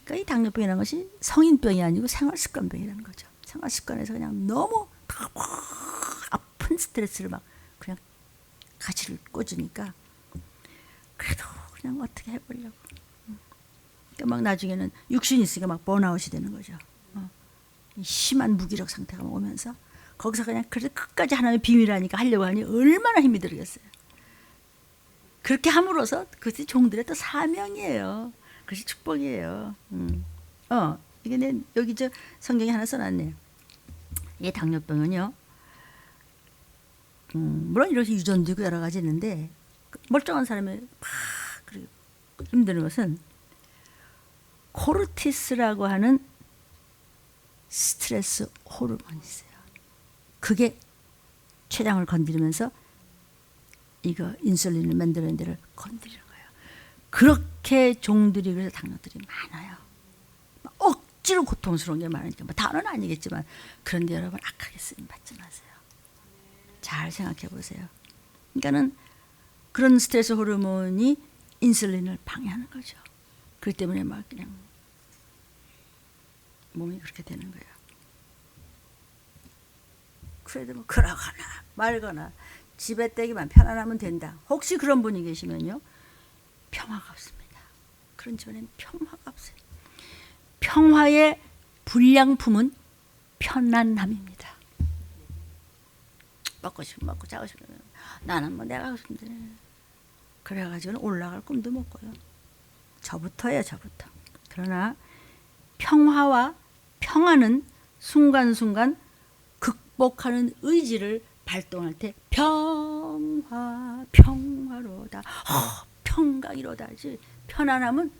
S1: 그러니까 이 당뇨병이라는 것이 성인병이 아니고 생활습관병이라는 거죠. 생활습관에서 그냥 너무 아픈 스트레스를 막 그냥 가지를 꽂으니까 그래도 그냥 어떻게 해보려고. 그러니까 막 나중에는 육신이 있으니까 막 번아웃이 되는 거죠. 심한 무기력 상태가 오면서 거기서 그냥 그래도 끝까지 하나님의 비밀이라니까 하려고 하니 얼마나 힘이 들겠어요. 그렇게 함으로써 그것이 종들의 또 사명이에요. 그것이 축복이에요. 이게 내 여기 저 성경에 하나 써놨네요. 이게 당뇨병은요. 물론 이렇게 유전도 있고 여러 가지 있는데 멀쩡한 사람이 막 힘드는 것은 코르티스라고 하는 스트레스 호르몬이 있어요. 그게 췌장을 건드리면서 이거 인슐린을 만드는 데를 건드리는 거예요. 그렇게 종들이 그래서 당뇨들이 많아요. 억지로 고통스러운 게 많으니까 뭐 다는 아니겠지만 그런데 여러분 악하게 쓰임 받지 마세요. 잘 생각해 보세요. 그러니까는 그런 스트레스 호르몬이 인슐린을 방해하는 거죠. 그렇기 때문에 막 그냥 몸이 그렇게 되는 거예요. 그래도 뭐 그러거나 말거나 집에 떼기만 편안하면 된다. 혹시 그런 분이 계시면요. 평화가 없습니다. 그런 집안에는 평화가 없어요. 평화의 불량품은 편안함입니다. 먹고 싶으면 먹고 자고 싶으면 나는 뭐 내가 하고 싶은데 그래가지고는 올라갈 꿈도 못 꿔요. 저부터예요. 저부터. 그러나 평화와 평안은 순간순간 극복하는 의지를 발동할 때 평화로다 평강이로다지 편안함은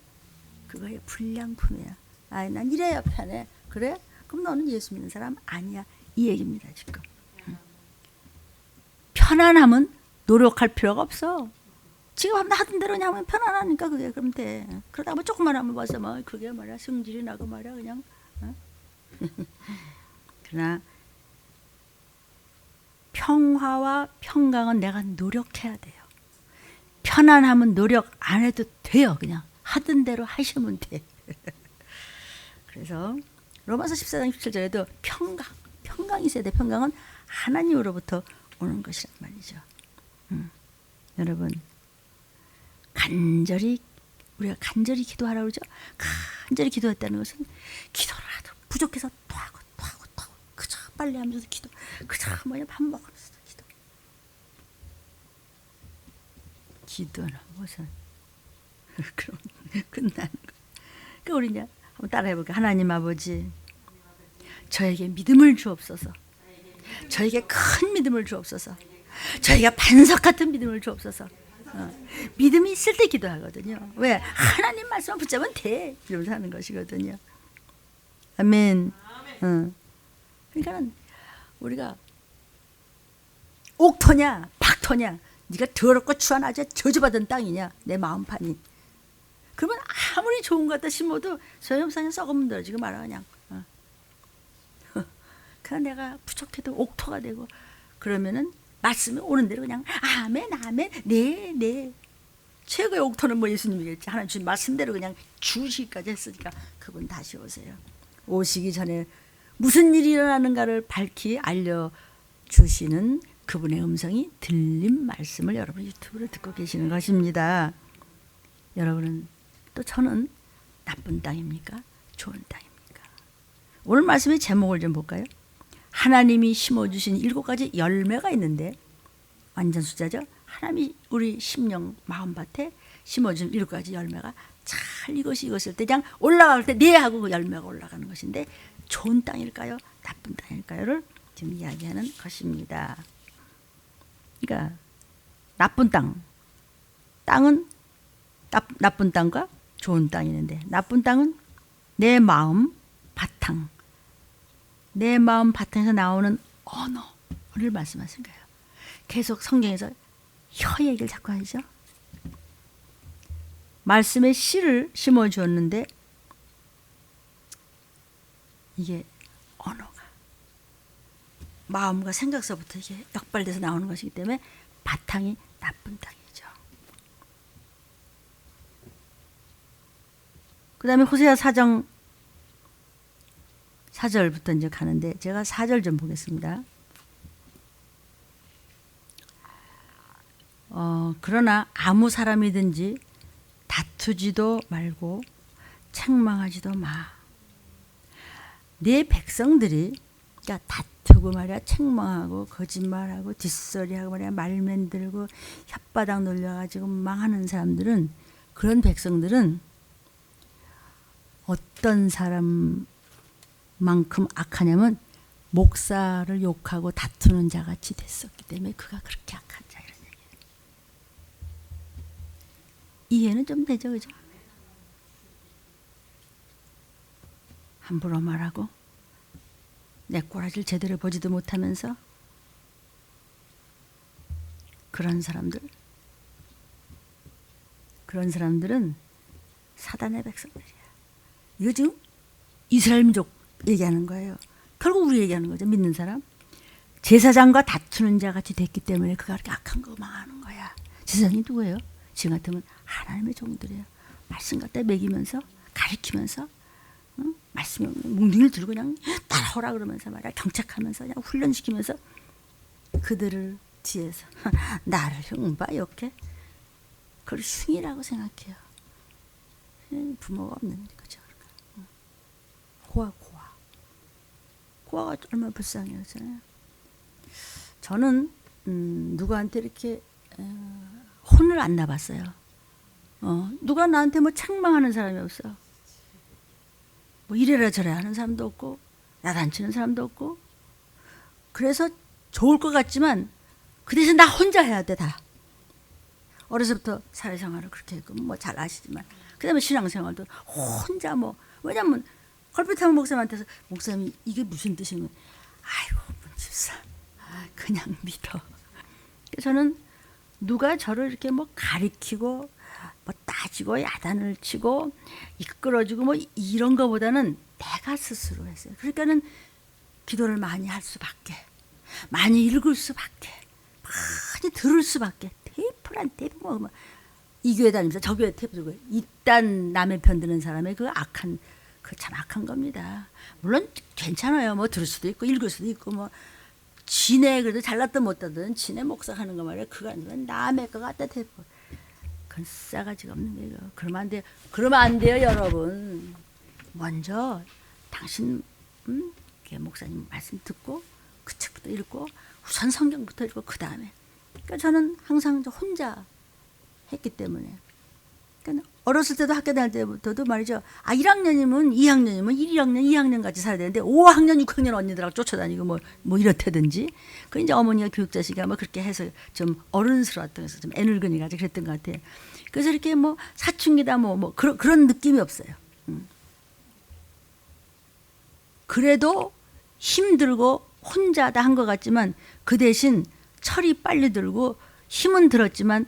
S1: 그거의 불량품이야. 난 이래야 편해. 그래? 그럼 너는 예수 믿는 사람 아니야. 이 얘기입니다. 지금. 편안함은 노력할 필요가 없어. 지금 하던 대로 그냥 하면 편안하니까 그게 그럼 돼. 그러다 뭐 조금만 하면 벌써 뭐 그게 말이야 승질이 나고 말이야 그냥. 그러나 평화와 평강은 내가 노력해야 돼요. 편안함은 노력 안 해도 돼요. 그냥 하던 대로 하시면 돼. 그래서 로마서 14장 17절에도 평강이 있어야 돼. 평강은 하나님으로부터 오는 것이란 말이죠. 여러분 우리가 간절히 기도하라고 그러죠. 간절히 기도했다는 것은 기도를 하도 부족해서 또 하고 그저 빨리 하면서 기도 그저 밥 먹으면서 기도는 무슨 그럼 끝나는 거. 그러니까 우리 이제 한번 따라해볼게요. 하나님 아버지 저에게 믿음을 주옵소서. 저에게 큰 믿음을 주옵소서. 저희가 반석 같은 믿음을 주옵소서. 믿음이 있을 때 기도하거든요. 왜? 하나님 말씀을 붙잡으면 돼. 이러면서 하는 것이거든요. 아멘. 그러니까 우리가 옥토냐 박토냐 네가 더럽고 추한 아주 저주받은 땅이냐 내 마음판이. 그러면 아무리 좋은 것 같다 심어도 소용없어. 썩은 문드러 지금 말아 그냥. 그냥 내가 부족해도 옥토가 되고 그러면은 말씀이 오는 대로 그냥 아멘 네. 최고의 옥토는 뭐 예수님이겠지. 하나님 주신 말씀대로 그냥 주시기까지 했으니까 그분 다시 오세요. 오시기 전에 무슨 일이 일어나는가를 밝히 알려주시는 그분의 음성이 들린 말씀을 여러분 유튜브로 듣고 계시는 것입니다. 여러분은 또 저는 나쁜 땅입니까? 좋은 땅입니까? 오늘 말씀의 제목을 좀 볼까요? 하나님이 심어주신 7가지 열매가 있는데 완전 숫자죠. 하나님이 우리 심령 마음밭에 심어준 7가지 열매가 잘 이것을 때 그냥 올라갈 때 네 하고 그 열매가 올라가는 것인데 좋은 땅일까요? 나쁜 땅일까요?를 지금 이야기하는 것입니다. 그러니까 나쁜 땅은 나쁜 땅과 좋은 땅이 있는데 나쁜 땅은 내 마음 바탕, 내 마음 바탕에서 나오는 언어를 말씀하신 거예요. 계속 성경에서 혀 얘기를 자꾸 하시죠. 말씀에 씨를 심어주었는데 이게 언어가 마음과 생각서부터 이게 역발돼서 나오는 것이기 때문에 바탕이 나쁜 땅이죠. 그 다음에 호세아 4장 4절부터 이제 가는데 제가 4절 좀 보겠습니다. 그러나 아무 사람이든지 다투지도 말고 책망하지도 마. 네 백성들이 그러니까 다투고 말이야 책망하고 거짓말하고 뒷소리하고 말이야 말 만들고 혓바닥 놀려가지고 망하는 사람들은 그런 백성들은 어떤 사람만큼 악하냐면 목사를 욕하고 다투는 자같이 됐었기 때문에 그가 그렇게 악한 자 이런 얘기예요. 이해는 좀 되죠, 그죠? 함부로 말하고 내 꼬라지를 제대로 보지도 못하면서 그런 사람들은 사단의 백성들이야. 이거 지금 이스라엘 민족 얘기하는 거예요. 결국 우리 얘기하는 거죠. 믿는 사람. 제사장과 다투는 자 같이 됐기 때문에 그가 그렇게 악한 거 망하는 거야. 제사장이 누구예요? 지금 같으면 하나님의 종들이에요. 말씀 갖다 먹이면서 가르치면서 말씀이 뭉둥이를 들고 그냥 따라오라 그러면서 말이야 경책하면서 그냥 훈련시키면서 그들을 뒤에서 나를 흉봐 욕해 그걸 흉이라고 생각해요. 부모가 없는 거죠. 고아가 얼마나 불쌍해요. 저는 누구한테 이렇게 혼을 안 나봤어요. 누가 나한테 뭐 책망하는 사람이 없어. 뭐 이래라 저래라 하는 사람도 없고 야단치는 사람도 없고 그래서 좋을 것 같지만 그 대신 나 혼자 해야 돼 다. 어려서부터 사회생활을 그렇게 했고 뭐 잘 아시지만 그 다음에 신앙생활도 혼자 뭐 왜냐면 걸핏하면 목사님한테서 목사님 이게 무슨 뜻이면 아이고 문집사 그냥 믿어. 저는 누가 저를 이렇게 뭐 가리키고 뭐 따지고 야단을 치고 이끌어주고 뭐 이런 거보다는 내가 스스로 했어요. 그러니까는 기도를 많이 할 수밖에, 많이 읽을 수밖에, 많이 들을 수밖에. 테이프란 테이프 뭐 이 교회 다니면서 저 교회 테이프 들고 이딴 남의 편 드는 사람의 그 악한 그 참 악한 겁니다. 물론 괜찮아요. 뭐 들을 수도 있고 읽을 수도 있고 뭐 지네 그래도 잘났든 못하든 지네 목사 하는 거 말이야. 그거 아니면 남의 거 갖다 테이프. 그건 싸가지가 없는 거예요. 그러면 안 돼요. 그러면 안 돼요, 여러분. 먼저 당신 목사님 말씀 듣고 그 책부터 읽고 우선 성경부터 읽고 그 다음에. 그러니까 저는 항상 혼자 했기 때문에. 그러니까 어렸을 때도 학교 다닐 때부터도 말이죠. 1학년이면 2학년이면 1학년, 2학년 같이 살아야 되는데 5학년, 6학년 언니들하고 쫓아다니고 뭐 이렇다든지. 그 이제 어머니가 교육자식이 아마 그렇게 해서 좀 어른스러웠던 해서 좀 애늙은이 가지고 그랬던 것 같아요. 그래서 이렇게 뭐 사춘기다 뭐 그런 느낌이 없어요. 그래도 힘들고 혼자다 한 것 같지만 그 대신 철이 빨리 들고 힘은 들었지만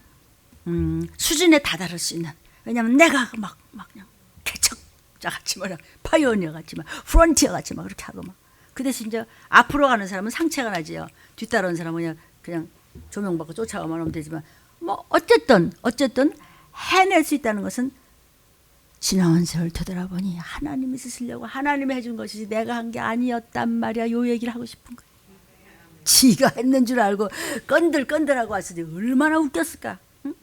S1: 수준에 다다를 수 있는. 왜냐하면 내가 막 그냥 개척자같이 막 파이오니어같이 막 프론티어같이 막 그렇게 하고 막. 그 대신 이제 앞으로 가는 사람은 상체가 나지요. 뒤따라오는 사람은 그냥 조명받고 쫓아가만 하면 되지만 뭐 어쨌든 해낼 수 있다는 것은 지나온 세월 되돌아보니 하나님이 쓰시려고 하나님이 해준 것이지 내가 한 게 아니었단 말이야. 요 얘기를 하고 싶은 거야. 지가 했는 줄 알고 건들건들하고 왔으니 얼마나 웃겼을까. 응?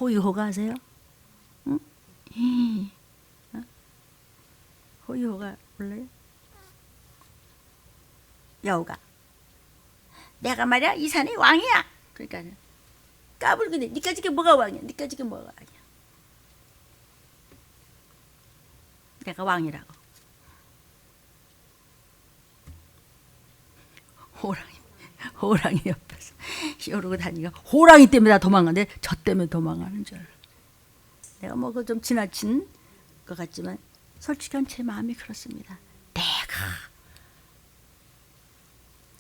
S1: 호의호가 아세요? 응? 호의호가 몰라요? 여우가 내가 말이야 이 산의 왕이야. 그러니까 까불근데 니까 지게 뭐가 왕이야. 니까 지게 뭐가 왕이야. 내가 왕이라고. 호랑이 옆에서 이러고 다니까 호랑이 때문에 다 도망가는데 저 때문에 도망가는 줄 알아. 내가 뭐 그 좀 지나친 것 같지만 솔직한 제 마음이 그렇습니다. 내가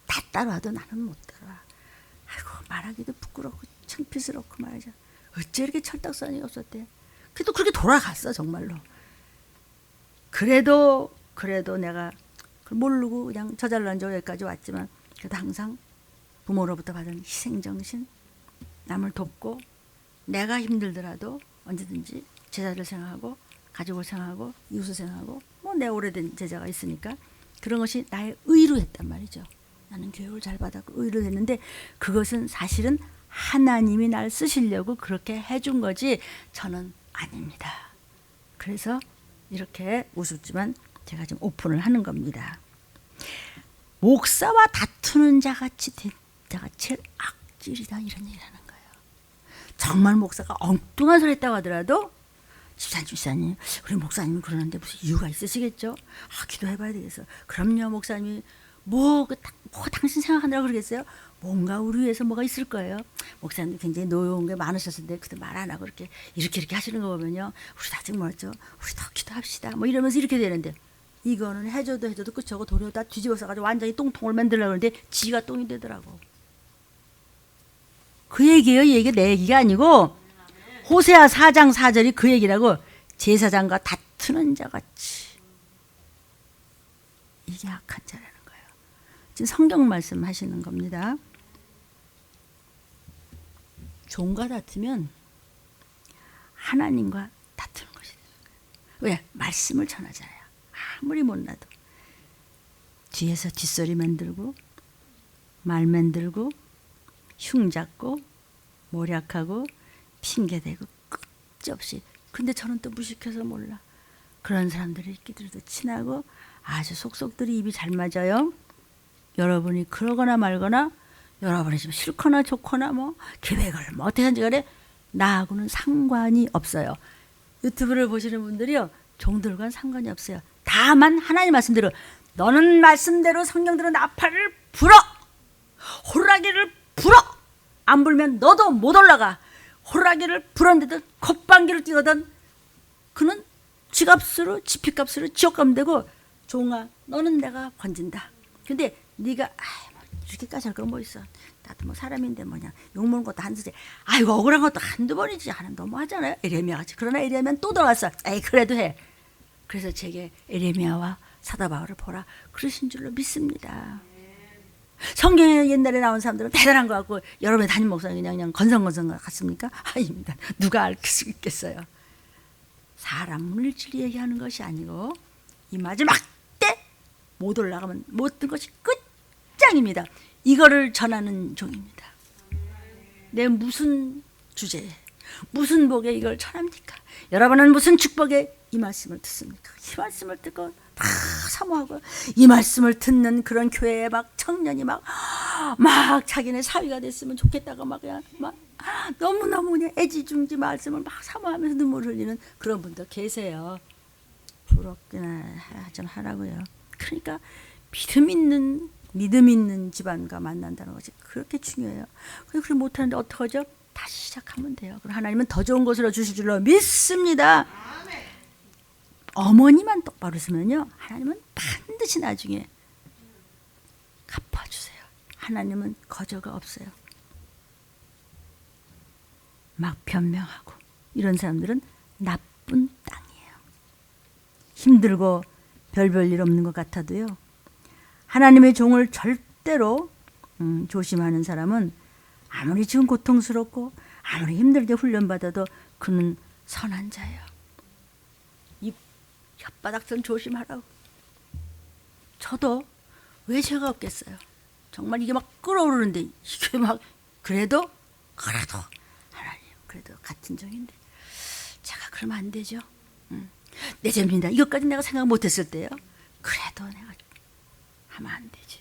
S1: 다 따라와도 나는 못 따라와. 아이고 말하기도 부끄럽고 창피스럽고 말이죠. 어째 이렇게 철딱서니 없었대. 그래도 그렇게 돌아갔어 정말로. 그래도 내가 모르고 그냥 저잘난 줄 여기까지 왔지만 그래도 항상 부모로부터 받은 희생정신, 남을 돕고 내가 힘들더라도 언제든지 제자를 생각하고 가족을 생각하고 이웃을 생각하고 뭐 내 오래된 제자가 있으니까 그런 것이 나의 의로 했단 말이죠. 나는 교육을 잘 받았고 의로 했는데 그것은 사실은 하나님이 날 쓰시려고 그렇게 해준 거지 저는 아닙니다. 그래서 이렇게 우습지만 제가 지금 오픈을 하는 겁니다. 목사와 다투는 자같이 된 자가 제일 악질이다 이런 얘기를 하는 거예요. 정말 목사가 엉뚱한 소리 했다고 하더라도 집사님 우리 목사님이 그러는데 무슨 이유가 있으시겠죠? 기도해봐야 되겠어. 그럼요 목사님이 뭐 당신 생각한다고 그러겠어요? 뭔가 우리 위해서 뭐가 있을 거예요. 목사님도 굉장히 노여운 게 많으셨는데 그때 말 안 하고 이렇게 하시는 거 보면요. 우리 아직 멀었죠. 우리 더 기도합시다. 뭐 이러면서 이렇게 되는데 이거는 해줘도 끝이 없고 도리어 다 뒤집어서 가지고 완전히 똥통을 만들려고 하는데 지가 똥이 되더라고. 그 얘기예요. 이 얘기가 내 얘기가 아니고 호세아 4장 4절이 그 얘기라고. 제사장과 다투는 자같이. 이게 악한 자라는 거예요. 지금 성경 말씀하시는 겁니다. 종과 다투면 하나님과 다투는 것이 되는 거예요. 왜? 말씀을 전하잖아요. 아무리 못나도 뒤에서 뒷소리 만들고 말 만들고 흉잡고 모략하고 핑계대고 끝없이. 근데 저는 또 무식해서 몰라. 그런 사람들이 있기들도 친하고 아주 속속들이 입이 잘 맞아요. 여러분이 그러거나 말거나 여러분이 좀 싫거나 좋거나 뭐 계획을 뭐 어떻게 하는지 간에 나하고는 상관이 없어요. 유튜브를 보시는 분들이요. 종들과는 상관이 없어요. 다만 하나님 말씀대로 너는 말씀대로 성경대로 나팔을 불어. 호라기를 불어. 안 불면 너도 못 올라가. 호라기를 불었는데도 콧방귀를 띄우던 그는 지값으로 지피값으로 지옥 가면 되고 종아 너는 내가 건진다. 근데 네가 뭐 이렇게까지 할 건 뭐 있어. 나도 뭐 사람인데 뭐냐 욕먹는 것도 한두세. 아이고 억울한 것도 한두 번이지. 하는 너무 하잖아요. 에레미야 같이. 그러나 에레미야는 또 들어갔어. 에이 그래도 해. 그래서 제게 에레미야와 사도 바울을 보라 그러신 줄로 믿습니다. 성경에 옛날에 나온 사람들은 대단한 것 같고 여러분의 담임 목사님 그냥 건성건성 같습니까? 아닙니다. 누가 알 수 있겠어요. 사람 물질이 얘기하는 것이 아니고 이 마지막 때 못 올라가면 모든 것이 끝장입니다. 이거를 전하는 종입니다. 내 무슨 주제에 무슨 복에 이걸 전합니까? 여러분은 무슨 축복에 이 말씀을 듣습니까? 이 말씀을 듣고 다 사모하고 이 말씀을 듣는 그런 교회에 막 청년이 막 자기네 사위가 됐으면 좋겠다고 막 너무너무 그냥 애지중지 말씀을 막 사모하면서 눈물을 흘리는 그런 분도 계세요. 부럽기나 좀 하라고요. 그러니까 믿음 있는 집안과 만난다는 것이 그렇게 중요해요. 그렇게 못하는데 어떡하죠? 다시 시작하면 돼요. 그럼 하나님은 더 좋은 것으로 주실 줄로 믿습니다. 어머니만 똑바로 쓰면요. 하나님은 반드시 나중에 갚아주세요. 하나님은 거저가 없어요. 막 변명하고 이런 사람들은 나쁜 땅이에요. 힘들고 별별 일 없는 것 같아도요. 하나님의 종을 절대로 조심하는 사람은 아무리 지금 고통스럽고 아무리 힘들게 훈련받아도 그는 선한 자예요. 이 혓바닥선 조심하라고. 저도 왜 죄가 없겠어요. 정말 이게 막 끓어오르는데 이게 막 그래도 하나님 그래도 같은 종인데 제가 그러면 안 되죠. 내 죄입니다. 이것까지 내가 생각 못했을 때요. 그래도 내가 하면 안 되지.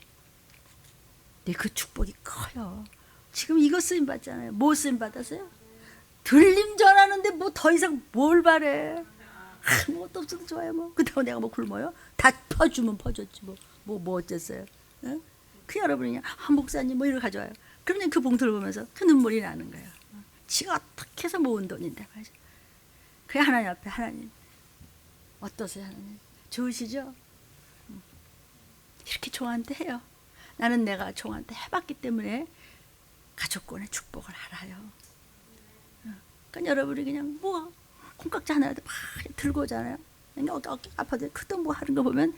S1: 근데 그 축복이 커요. 지금 이거 쓰임 받잖아요. 뭐 쓰임 받았어요? 들림 전하는데 뭐 더 이상 뭘 바래? 아무것도 없어도 좋아요. 뭐 그렇다고 내가 뭐 굶어요? 다 퍼주면 퍼줬지 뭐 어쨌어요? 응? 그 여러분이 목사님 뭐 이걸 가져와요. 그러면 그 봉투를 보면서 그 눈물이 나는 거예요. 지가 어떻게 해서 모은 돈인데 말이죠. 그 하나님 앞에 하나님 어떠세요? 하나님 좋으시죠? 이렇게 종한테 해요. 나는 내가 종한테 해봤기 때문에 가족권의 축복을 알아요. 그러니까 여러분이 그냥 뭐 콩깍지 하나라도 막 들고 오잖아요. 어깨 아파도 그때 뭐 하는 거 보면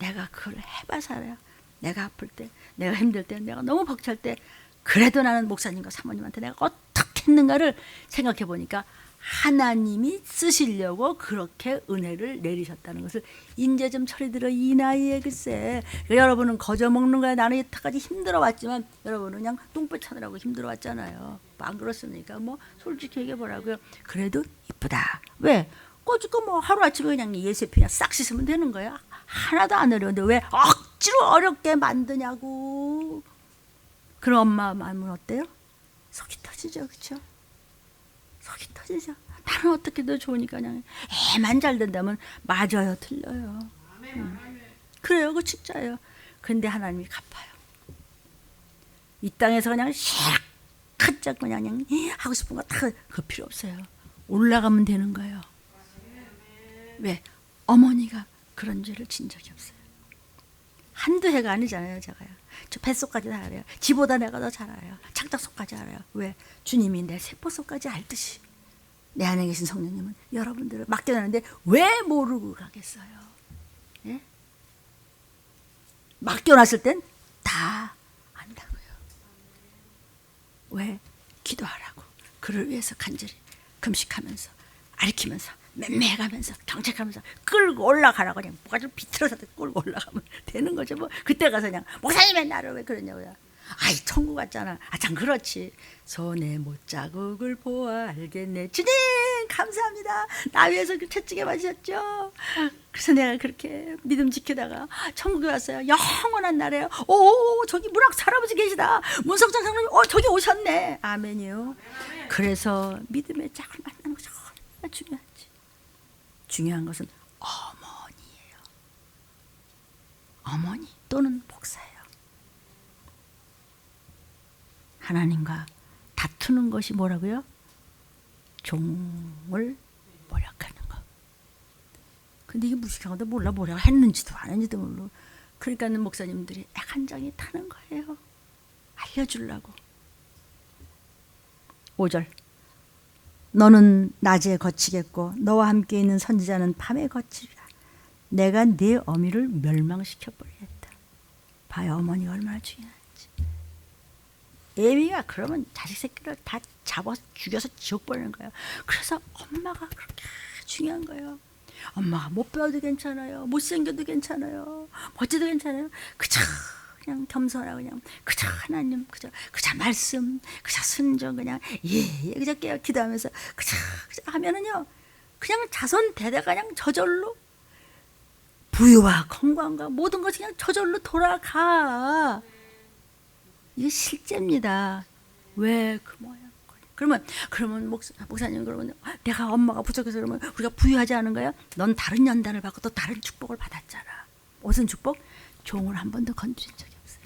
S1: 내가 그걸 해봐서 알아요. 내가 아플 때, 내가 힘들 때, 내가 너무 벅찰 때 그래도 나는 목사님과 사모님한테 내가 어떻게 했는가를 생각해 보니까 하나님이 쓰시려고 그렇게 은혜를 내리셨다는 것을 이제 좀 철이 들어 이 나이에 글쎄. 여러분은 거저 먹는 거야. 나는 여태까지 힘들어 왔지만 여러분은 그냥 똥배 차느라고 힘들어 왔잖아요. 안 그렇습니까? 뭐 솔직히 얘기해 보라고요. 그래도 이쁘다. 왜? 꼬집고 뭐 하루아침에 그냥 예세피냐 싹 씻으면 되는 거야. 하나도 안 어려운데 왜 억지로 어렵게 만드냐고. 그런 엄마 마음은 어때요? 속이 터지죠. 그렇죠? 속이 터지죠. 나는 어떻게 더 좋으니까 그냥 애만 잘 된다면 맞아요. 틀려요. 그래요. 그 진짜예요. 근데 하나님이 갚아요. 이 땅에서 그냥 샥 그냥 하고 싶은 거 다 그 필요 없어요. 올라가면 되는 거예요. 왜? 어머니가 그런 죄를 진 적이 없어요. 한두 해가 아니잖아요. 제가요. 저 뱃속까지 다 알아요. 지보다 내가 더 잘 알아요. 창작속까지 알아요. 왜? 주님이 내 세포속까지 알듯이 내 안에 계신 성령님은 여러분들을 맡겨놨는데 왜 모르고 가겠어요? 예? 맡겨놨을 땐 다 안다고요. 왜? 기도하라고. 그를 위해서 간절히 금식하면서 알키면서 맴매가면서 경책하면서 끌고 올라가라고 그냥 뭐가 좀 비틀어서 끌고 올라가면 되는 거죠. 뭐 그때 가서 그냥 목사님의 나를 왜 그러냐고요. 아이 천국 같잖아. 아 참 그렇지. 손에 못자국을 보아 알겠네. 주님 감사합니다. 나 위해서 그 채찍에 맞으셨죠. 그래서 내가 그렇게 믿음 지키다가 천국에 왔어요. 영원한 나라예요. 오 저기 문학 할아버지 계시다. 문석장 장로님 저기 오셨네. 아멘이요. 그래서 믿음의 짝을 만나는 거 정말 중요하지. 중요한 것은 어머니예요. 어머니 또는 목사예요. 하나님과 다투는 것이 뭐라고요? 종을 모략하는 거. 근데 이게 무식하고도 몰라 모략을 했는지도 안 했는지도 몰라. 그러니까는 목사님들이 애간장이 타는 거예요. 알려주려고. 5절 너는 낮에 거치겠고 너와 함께 있는 선지자는 밤에 거치리라. 내가 네 어미를 멸망시켜버리겠다. 봐요 어머니가 얼마나 중요한지. 애미가 그러면 자식 새끼를 다 잡아서 죽여서 지옥 보내는 거예요. 그래서 엄마가 그렇게 중요한 거예요. 엄마가 못 배워도 괜찮아요. 못생겨도 괜찮아요. 멋져도 괜찮아요. 그저 그냥 겸손하고 그냥 그저 하나님 그저 말씀 그저 순종 그냥 예 그저 깨어 기도하면서 그저 하면은요 그냥 자손 대대가 그냥 저절로 부유와 건강과 모든 것이 그냥 저절로 돌아가. 이게 실제입니다. 왜 그 모양? 그러면 목사님 그러면 내가 엄마가 부족해서 그러면 우리가 부유하지 않은가요? 넌 다른 연단을 받고 또 다른 축복을 받았잖아. 무슨 축복? 종을 한 번도 건드린 적이 없어요.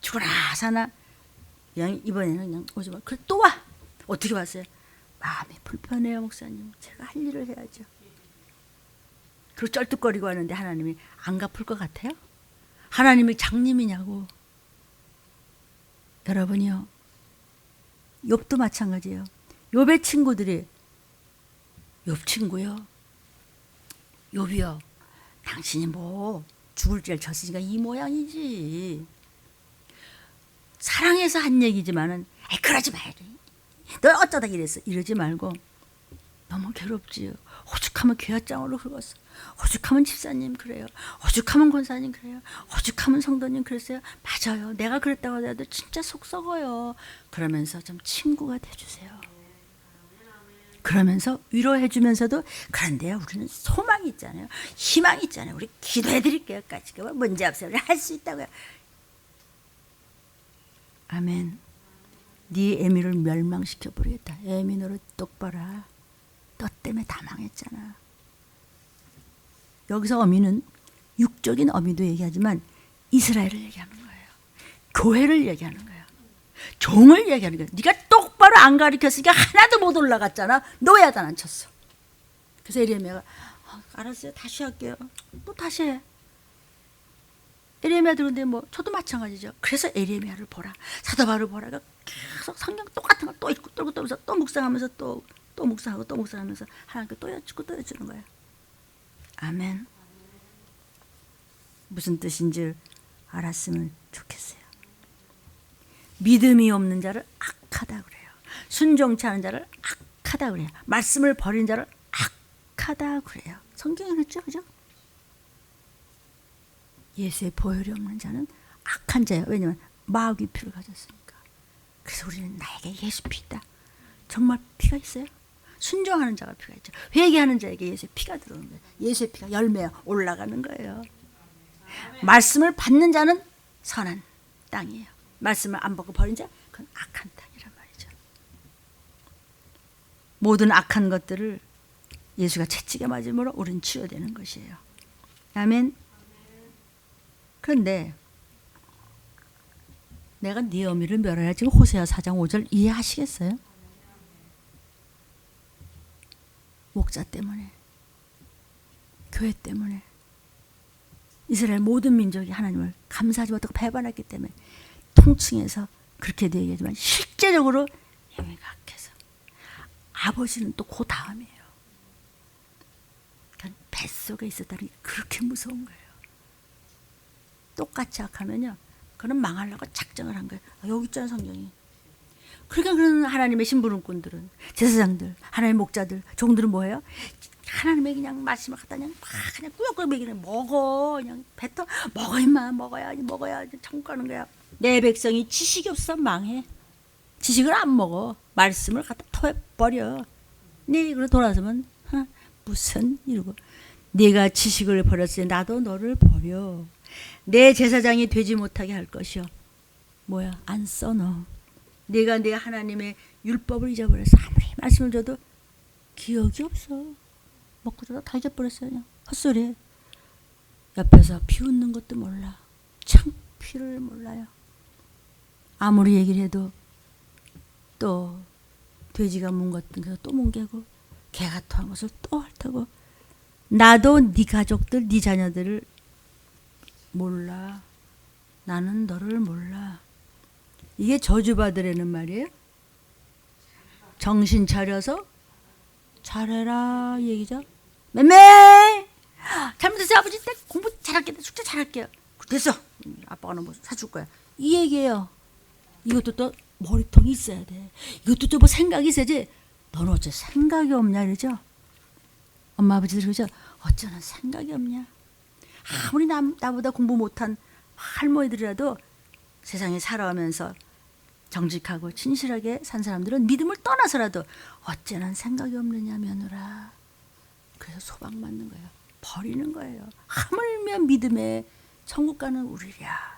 S1: 죽어나 사나 그냥 이번에는 그냥 오지 마. 그래 또 와. 어떻게 왔어요? 마음이 불편해요 목사님. 제가 할 일을 해야죠. 그리고 쩔뚝거리고 하는데 하나님이 안 갚을 것 같아요? 하나님이 장님이냐고. 여러분이요. 욥도 마찬가지예요. 욥의 친구들이 욥 친구요. 욥이요. 당신이 뭐 죽을 죄를 졌으니까 이 모양이지. 사랑해서 한 얘기지만은 그러지 말래. 너 어쩌다 이랬어. 이러지 말고 너무 괴롭지요. 오죽하면 교회장으로 긁었어. 오죽하면 집사님 그래요. 오죽하면 권사님 그래요. 오죽하면 성도님 그랬어요. 맞아요. 내가 그랬다고 하더라도 진짜 속 썩어요. 그러면서 좀 친구가 돼주세요. 그러면서 위로해 주면서도 그런데요, 우리는 소망이 있잖아요. 희망이 있잖아요. 우리 기도해 드릴게요. 까지 문제 없어요. 우리 할 수 있다고요. 아멘. 네 애미를 멸망시켜 버리겠다. 애미 너를 똑바로 하. 너 때문에 다 망했잖아. 여기서 어미는 육적인 어미도 얘기하지만 이스라엘을 얘기하는 거예요. 교회를 얘기하는 거예요. 종을 얘기하는 거예요. 네가 똑바로 안 가르쳤으니까 하나도 못 올라갔잖아. 너 왜 야단 안 쳤어? 그래서 에레미야가 알았어요. 다시 할게요. 또 다시 해. 에레미야 들은데 뭐 저도 마찬가지죠. 그래서 에레미야를 보라. 사도 바울을 보라가 계속 성경 똑같은 거 또 읽고 또 읽고 또 묵상하면서 또 묵상하고 또 묵상하면서 하나님께 또 여쭙고 또 여쭈는 거예요. 아멘. 무슨 뜻인지 알았으면 좋겠어요. 믿음이 없는 자를 악하다 그래요. 순종치 않은 자를 악하다 그래요. 말씀을 버린 자를 악하다 그래요. 성경에 그랬죠, 그죠? 예수의 보혈이 없는 자는 악한 자예요. 왜냐하면 마귀 피를 가졌으니까. 그래서 우리는 나에게 예수 피 있다. 정말 피가 있어요? 순종하는 자가 피가 있죠. 회개하는 자에게 예수의 피가 들어오는 거예요. 예수의 피가 열매가 올라가는 거예요. 말씀을 받는 자는 선한 땅이에요. 말씀을 안 받고 버린 자, 그건 악한 땅이란 말이죠. 모든 악한 것들을 예수가 채찍에 맞음으로 우리는 치유되는 것이에요. 아멘. 그런데 내가 네 어미를 멸하라. 지금 호세아 4장 5절 이해하시겠어요? 목자 때문에, 교회 때문에, 이스라엘 모든 민족이 하나님을 감사하지 못하고 배반했기 때문에 통칭해서 그렇게도 얘기하지만 실제적으로 영이가 악해서 아버지는 또 그 다음이에요. 그러니까 뱃속에 있었다는 게 그렇게 무서운 거예요. 똑같이 악하면요, 그는 망하려고 작정을 한 거예요. 여기 있잖아요, 성경이. 그러니까 그런 하나님의 심부름꾼들은, 제사장들, 하나님의 목자들, 종들은 뭐예요? 하나님의 그냥 말씀을 갖다 그냥 막 그냥 꾸역꾸역 먹이는, 먹어, 그냥 뱉어, 먹어 임마, 먹어야 천국 가는 거야. 내 백성이 지식이 없어 망해. 지식을 안 먹어. 말씀을 갖다 토해 버려. 네 이걸 돌아서면 무슨 이러고, 네가 지식을 버렸으니 나도 너를 버려. 내 제사장이 되지 못하게 할 것이요. 뭐야? 안 써 너. 네가 내 하나님의 율법을 잊어버렸어. 아무리 말씀을 줘도 기억이 없어. 먹고 자다 다 잊어버렸어요. 그냥 헛소리. 옆에서 비웃는 것도 몰라. 창피를 몰라요. 아무리 얘기를 해도 또 돼지가 문 같은 거 또 뭉개고, 개가 토한 것을 또 핥고, 나도 네 가족들, 네 자녀들을 몰라. 나는 너를 몰라. 이게 저주받으라는 말이에요. 정신 차려서 잘해라 이 얘기죠. 매매 잘못했어요. 아버지 때 공부 잘할게요. 숙제 잘할게요. 됐어. 아빠가 너 뭐 사줄 거야. 이 얘기예요. 이것도 또 머리통이 있어야 돼. 이것도 또 뭐 생각이 있어야지. 너는 어째 생각이 없냐 이러죠. 엄마 아버지들 그러죠. 어쩌나 생각이 없냐. 아무리 나보다 공부 못한 할머니들이라도 세상에 살아오면서 정직하고 진실하게 산 사람들은 믿음을 떠나서라도 어째나 생각이 없느냐 며느라. 그래서 소방맞는 거예요. 버리는 거예요. 하물며 믿음에 천국 가는 우리랴.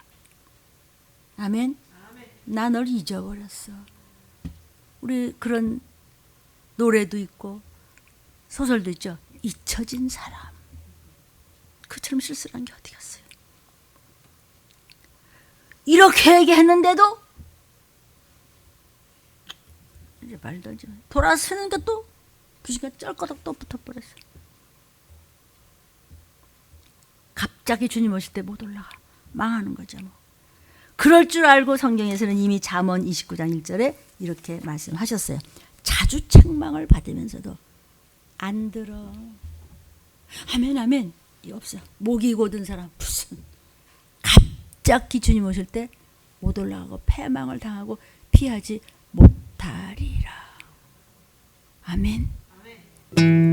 S1: 아멘. 나 널 잊어버렸어. 우리 그런 노래도 있고 소설도 있죠. 잊혀진 사람. 그처럼 쓸쓸한 게 어디 갔어요. 이렇게 얘기했는데도 이제 말도 안 돼. 돌아서니까 또 귀신가 쩔거덕 또 붙어버렸어. 갑자기 주님 오실 때 못 올라가. 망하는 거죠. 뭐. 그럴 줄 알고 성경에서는 이미 잠언 29장 1절에 이렇게 말씀하셨어요. 자주 책망을 받으면서도 안 들어. 아멘 아멘. 없어. 목이 고든 사람 무슨 갑자기 주님 오실 때 못 올라가고 패망을 당하고 피하지 못하리라. 아멘. 네.